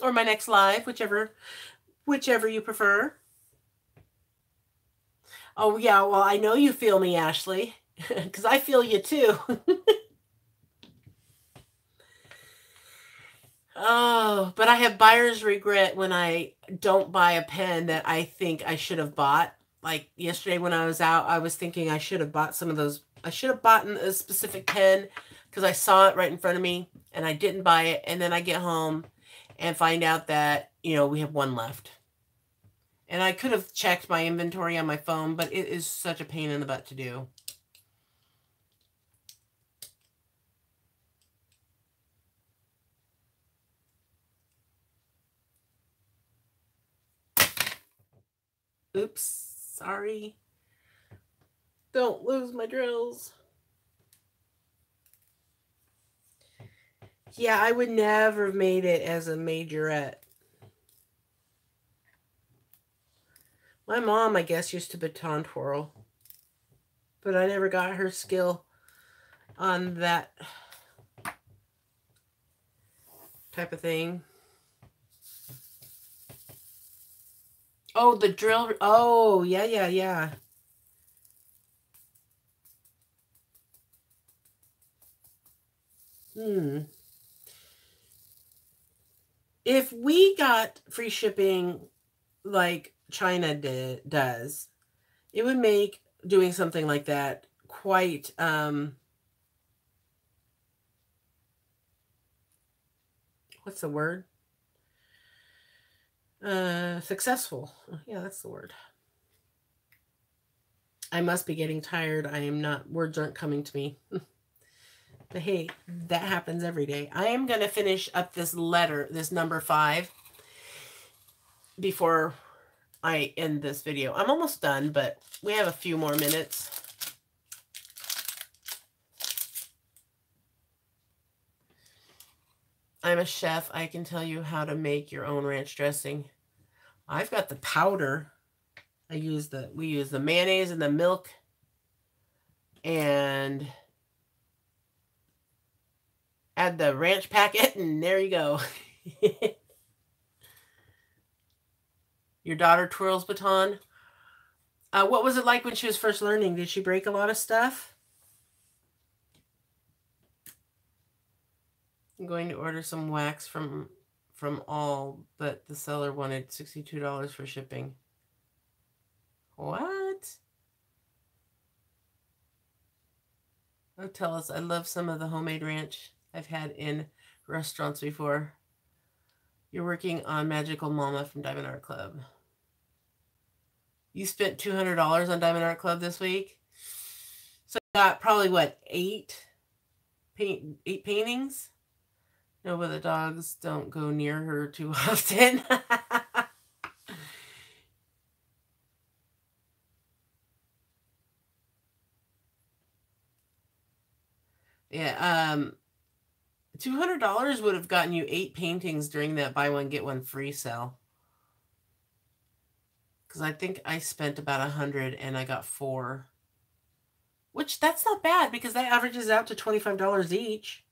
Or my next live, whichever you prefer. Oh, yeah, well, I know you feel me, Ashley, because I feel you too. Oh, but I have buyer's regret when I don't buy a pen that I think I should have bought. Like yesterday when I was out, I was thinking I should have bought some of those. I should have bought a specific pen because I saw it right in front of me and I didn't buy it. And then I get home and find out that, we have one left. And I could have checked my inventory on my phone, but it is such a pain in the butt to do. Oops, sorry. Don't lose my drills. Yeah, I would never have made it as a majorette. My mom, I guess, used to baton twirl. But I never got her skill on that type of thing. Oh, the drill. Oh, yeah. If we got free shipping like China does, it would make doing something like that quite what's the word? Successful. Yeah, that's the word. I must be getting tired. I am not. Words aren't coming to me. But hey, that happens every day. I am going to finish up this letter, this number 5, before I end this video. I'm almost done, but we have a few more minutes. I'm a chef. I can tell you how to make your own ranch dressing. I've got the powder. We use the mayonnaise and the milk and add the ranch packet, and there you go. Your daughter twirls baton. What was it like when she was first learning? Did she break a lot of stuff? I'm going to order some wax from All, but the seller wanted $62 for shipping. What? Oh, tell us. I love some of the homemade ranch I've had in restaurants before. You're working on Magical Mama from Diamond Art Club. You spent $200 on Diamond Art Club this week? So you got probably, what, eight paintings? No, but the dogs don't go near her too often. Yeah, $200 would have gotten you 8 paintings during that buy one get one free sale. Because I think I spent about 100 and I got 4. Which, that's not bad because that averages out to $25 each.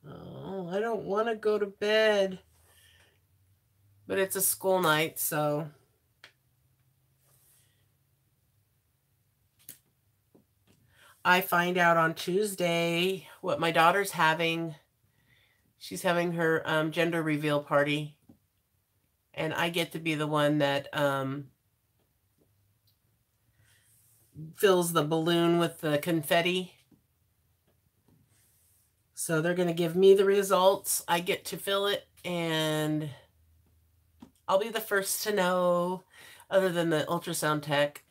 Oh, I don't want to go to bed. But it's a school night, so I find out on Tuesday what my daughter's having. She's having her gender reveal party. And I get to be the one that fills the balloon with the confetti. So they're going to give me the results. I get to fill it, and I'll be the first to know, other than the ultrasound tech.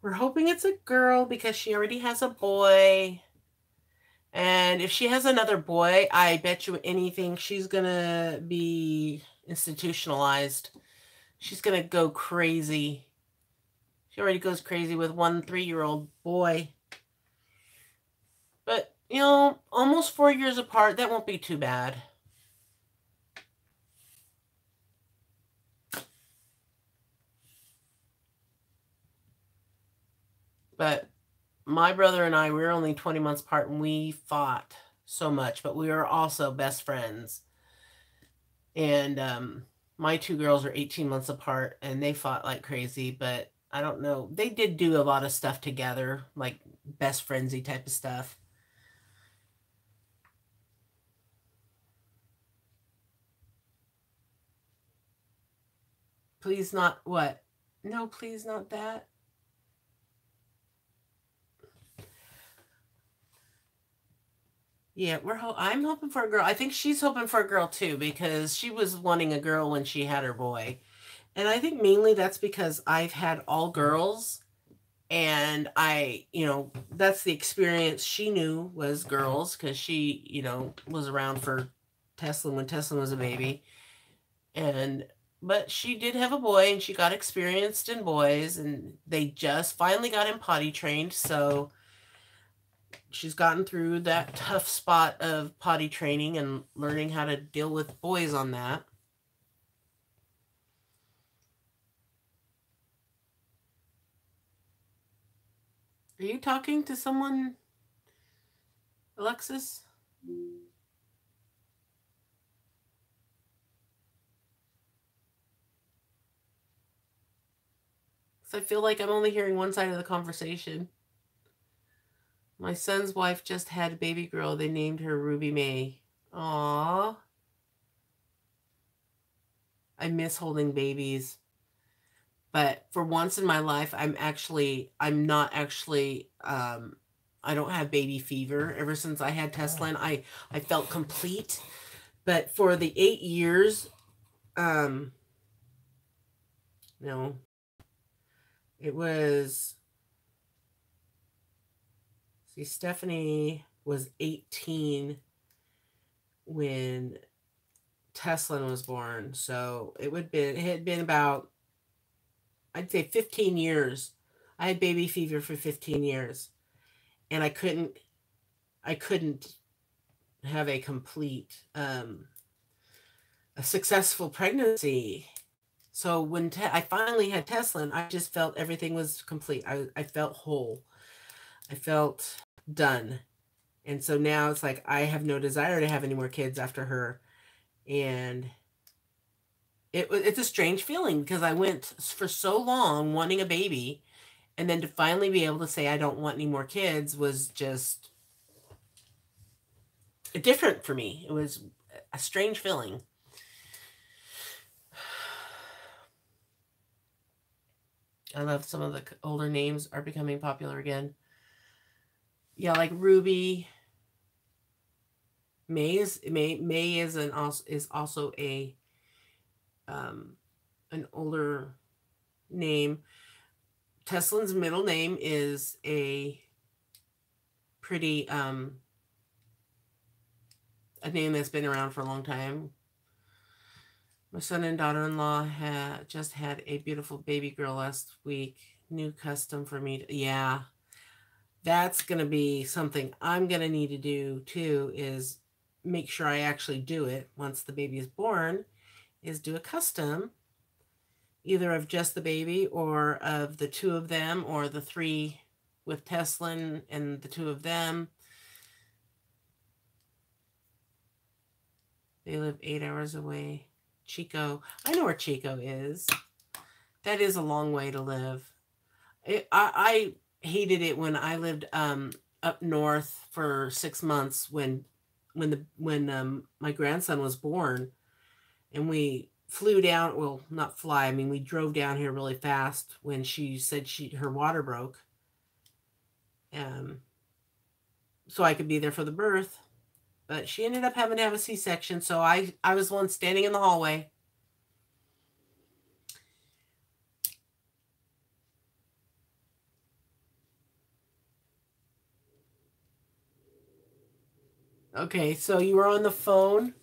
We're hoping it's a girl because she already has a boy. And if she has another boy, I bet you anything she's going to be institutionalized. She's going to go crazy. She already goes crazy with 1 3-year-old boy. But, you know, almost 4 years apart, that won't be too bad. But my brother and I, we were only 20 months apart, and we fought so much, but we were also best friends. And my 2 girls are 18 months apart, and they fought like crazy, but I don't know. They did do a lot of stuff together, like best friendsy type of stuff. Please not what? No, please not that. Yeah, I'm hoping for a girl. I think she's hoping for a girl too, because she was wanting a girl when she had her boy. And I think mainly that's because I've had all girls, and that's the experience she knew was girls, because she, was around for Tesla when Tesla was a baby. But she did have a boy, and she got experienced in boys, and they just finally got him potty trained. So she's gotten through that tough spot of potty training and learning how to deal with boys on that. Are you talking to someone, Alexis? Because I feel like I'm only hearing one side of the conversation. My son's wife just had a baby girl. They named her Ruby May. Aww. I miss holding babies. But for once in my life, I don't have baby fever. Ever since I had Tesla, I felt complete. But for the 8 years, no, it was, see, Stephanie was 18 when Tesla was born. So it had been about, I'd say 15 years. I had baby fever for 15 years. And I couldn't have a complete, a successful pregnancy. So when I finally had Tesla, I just felt everything was complete. I felt whole. I felt done. And so now it's like I have no desire to have any more kids after her. And it's a strange feeling because I went for so long wanting a baby, and then to finally be able to say I don't want any more kids was just different for me. It was a strange feeling. I love some of the older names are becoming popular again. Yeah, like Ruby. May is also a an older name. Tesla's middle name is a pretty a name that's been around for a long time. My son and daughter-in-law just had a beautiful baby girl last week. New custom for me. Yeah, that's going to be something I'm going to need to do too, is make sure I actually do it once the baby is born, is do a custom, either of just the baby or of the two of them, or the three with Teslin and the two of them. They live 8 hours away. Chico. I know where Chico is. That is a long way to live. I hated it when I lived up north for 6 months when my grandson was born, and we flew down. Well, not fly. I mean, we drove down here really fast when she said her water broke. So I could be there for the birth. But she ended up having to have a C-section, so I was the one standing in the hallway. Okay, so you were on the phone,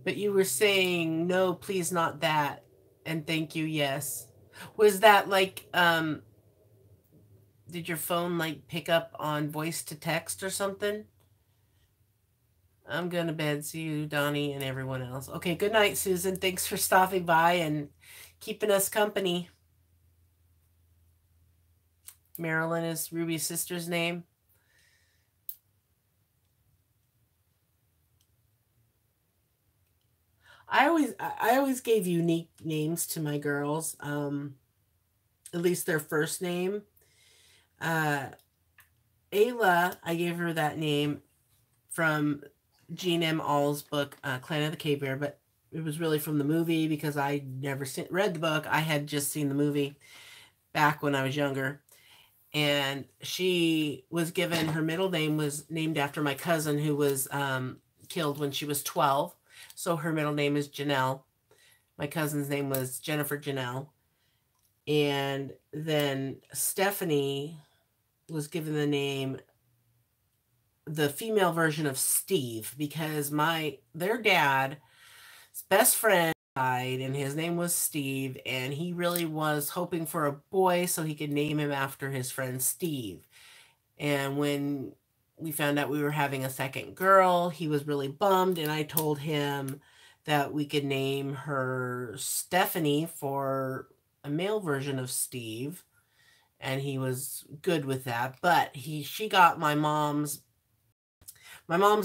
but you were saying, no, please not that, and thank you, yes. Was that like, did your phone like pick up on voice to text or something? I'm going to bed. See you, Donnie, and everyone else. Okay, good night, Susan. Thanks for stopping by and keeping us company. Marilyn is Ruby's sister's name. I always gave unique names to my girls. At least their first name. Ayla, I gave her that name from Jean M. All's book, Clan of the Cave Bear, but it was really from the movie because I never read the book. I had just seen the movie back when I was younger. And she was given, her middle name was named after my cousin who was killed when she was 12. So her middle name is Janelle. My cousin's name was Jennifer Janelle. And then Stephanie was given the name, the female version of Steve, because their dad's best friend died and his name was Steve, and he really was hoping for a boy so he could name him after his friend Steve. And when we found out we were having a second girl, he was really bummed, and I told him that we could name her Stephanie for a male version of Steve, and he was good with that. But she got my mom's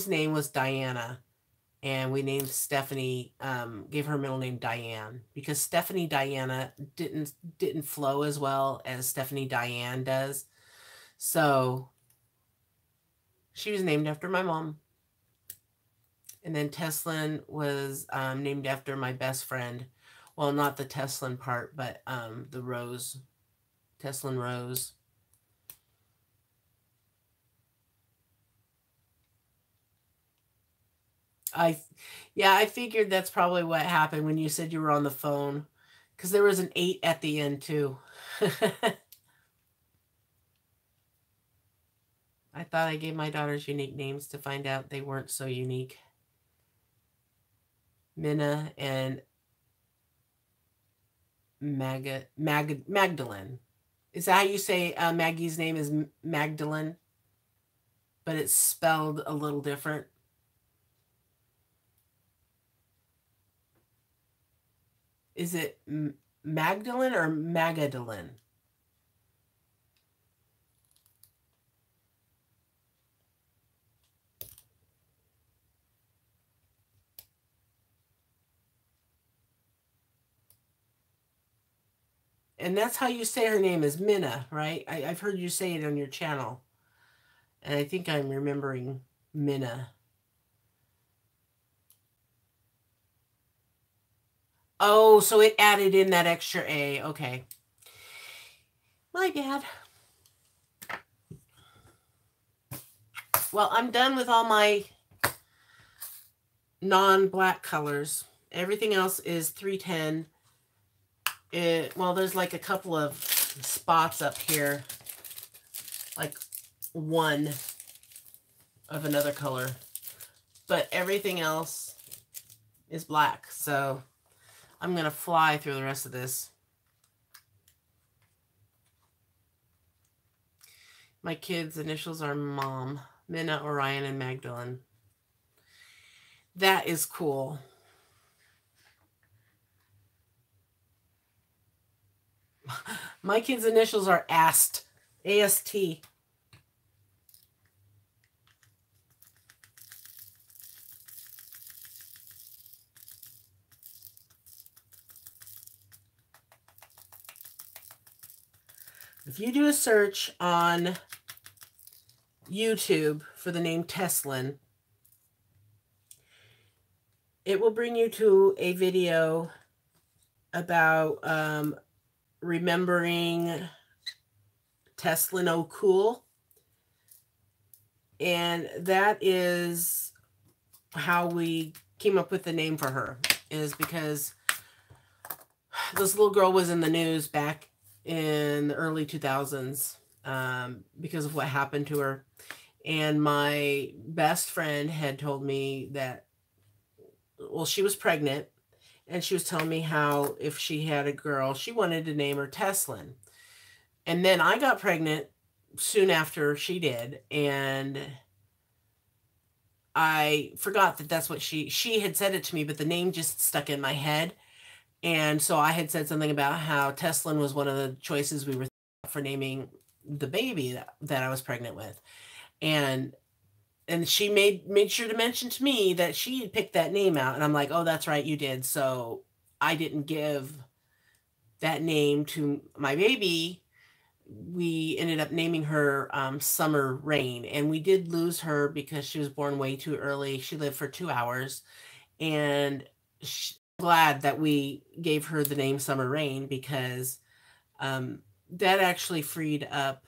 name was Diana, and we named Stephanie, gave her middle name Diane, because Stephanie Diana didn't flow as well as Stephanie Diane does. So she was named after my mom. And then Teslin was named after my best friend. Well, not the Teslin part, but the Rose. Teslin Rose. I figured that's probably what happened when you said you were on the phone, because there was an 8 at the end too. I thought I gave my daughters unique names to find out they weren't so unique. Minna and Magdalene. Is that how you say Maggie's name is Magdalene? But it's spelled a little different. Is it Magdalene or Magadalene? And that's how you say her name is Minna, right? I've heard you say it on your channel. And I think I'm remembering Minna. Oh, so it added in that extra A. Okay. My bad. Well, I'm done with all my non-black colors. Everything else is 310. Well, there's like a couple of spots up here, like one of another color, but everything else is black. So I'm going to fly through the rest of this. My kids' initials are Mom, Minna, Orion, and Magdalene. That is cool. My kids' initials are AST. A-S-T. If you do a search on YouTube for the name Teslin, it will bring you to a video about remembering Teslin O'Cool. And that is how we came up with the name for her, is because this little girl was in the news back in the early 2000s because of what happened to her. And my best friend had told me that, well, she was pregnant, and she was telling me how if she had a girl, she wanted to name her Teslin. And then I got pregnant soon after she did, and I forgot that that's what she had said it to me, but the name just stuck in my head. And so I had said something about how Teslin was one of the choices we were for naming the baby that I was pregnant with. And she made sure to mention to me that she had picked that name out. And I'm like, oh, that's right, you did. So I didn't give that name to my baby. We ended up naming her Summer Rain. And we did lose her because she was born way too early. She lived for 2 hours. And glad that we gave her the name Summer Rain, because that actually freed up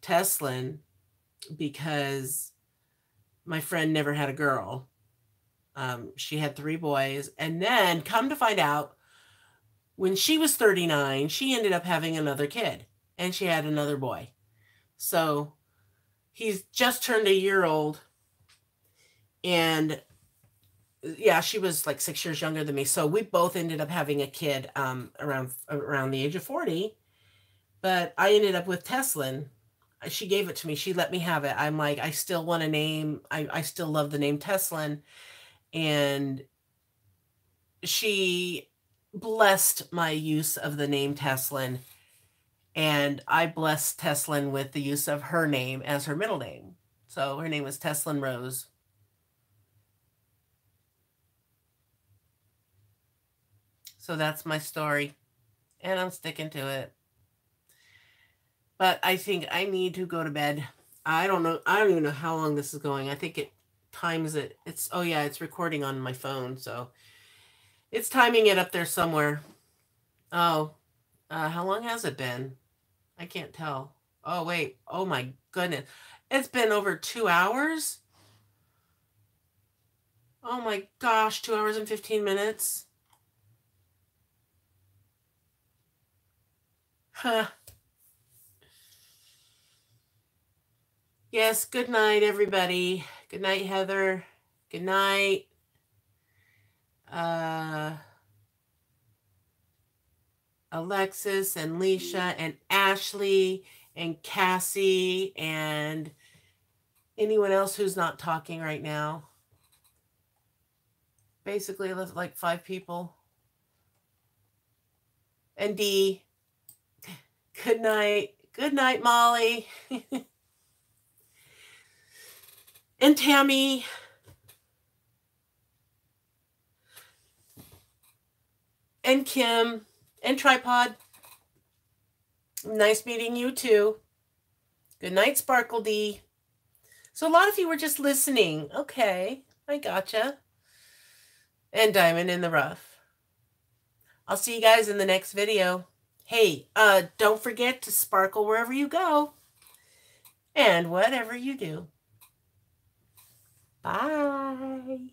Teslin, because my friend never had a girl. She had 3 boys. And then come to find out, when she was 39, she ended up having another kid, and she had another boy. So he's just turned a year old. And yeah, she was like 6 years younger than me. So we both ended up having a kid around the age of 40. But I ended up with Teslin. She gave it to me. She let me have it. I'm like, I still want a name. I still love the name Teslin. And she blessed my use of the name Teslin. And I blessed Teslin with the use of her name as her middle name. So her name was Teslin Rose. So that's my story, and I'm sticking to it. But I think I need to go to bed. I don't know. I don't even know how long this is going. I think it times it. Oh yeah, it's recording on my phone. So it's timing it up there somewhere. Oh, how long has it been? I can't tell. Oh, wait. Oh my goodness. It's been over 2 hours. Oh my gosh, 2 hours and 15 minutes. Huh. Yes, good night, everybody. Good night, Heather. Good night. Alexis and Leisha and Ashley and Cassie and anyone else who's not talking right now. Basically, like 5 people. And Dee. Good night. Good night, Molly. And Tammy. And Kim. And Tripod. Nice meeting you too. Good night, Sparkle D. So a lot of you were just listening. Okay, I gotcha. And Diamond in the Rough. I'll see you guys in the next video. Hey, don't forget to sparkle wherever you go. And whatever you do. Bye.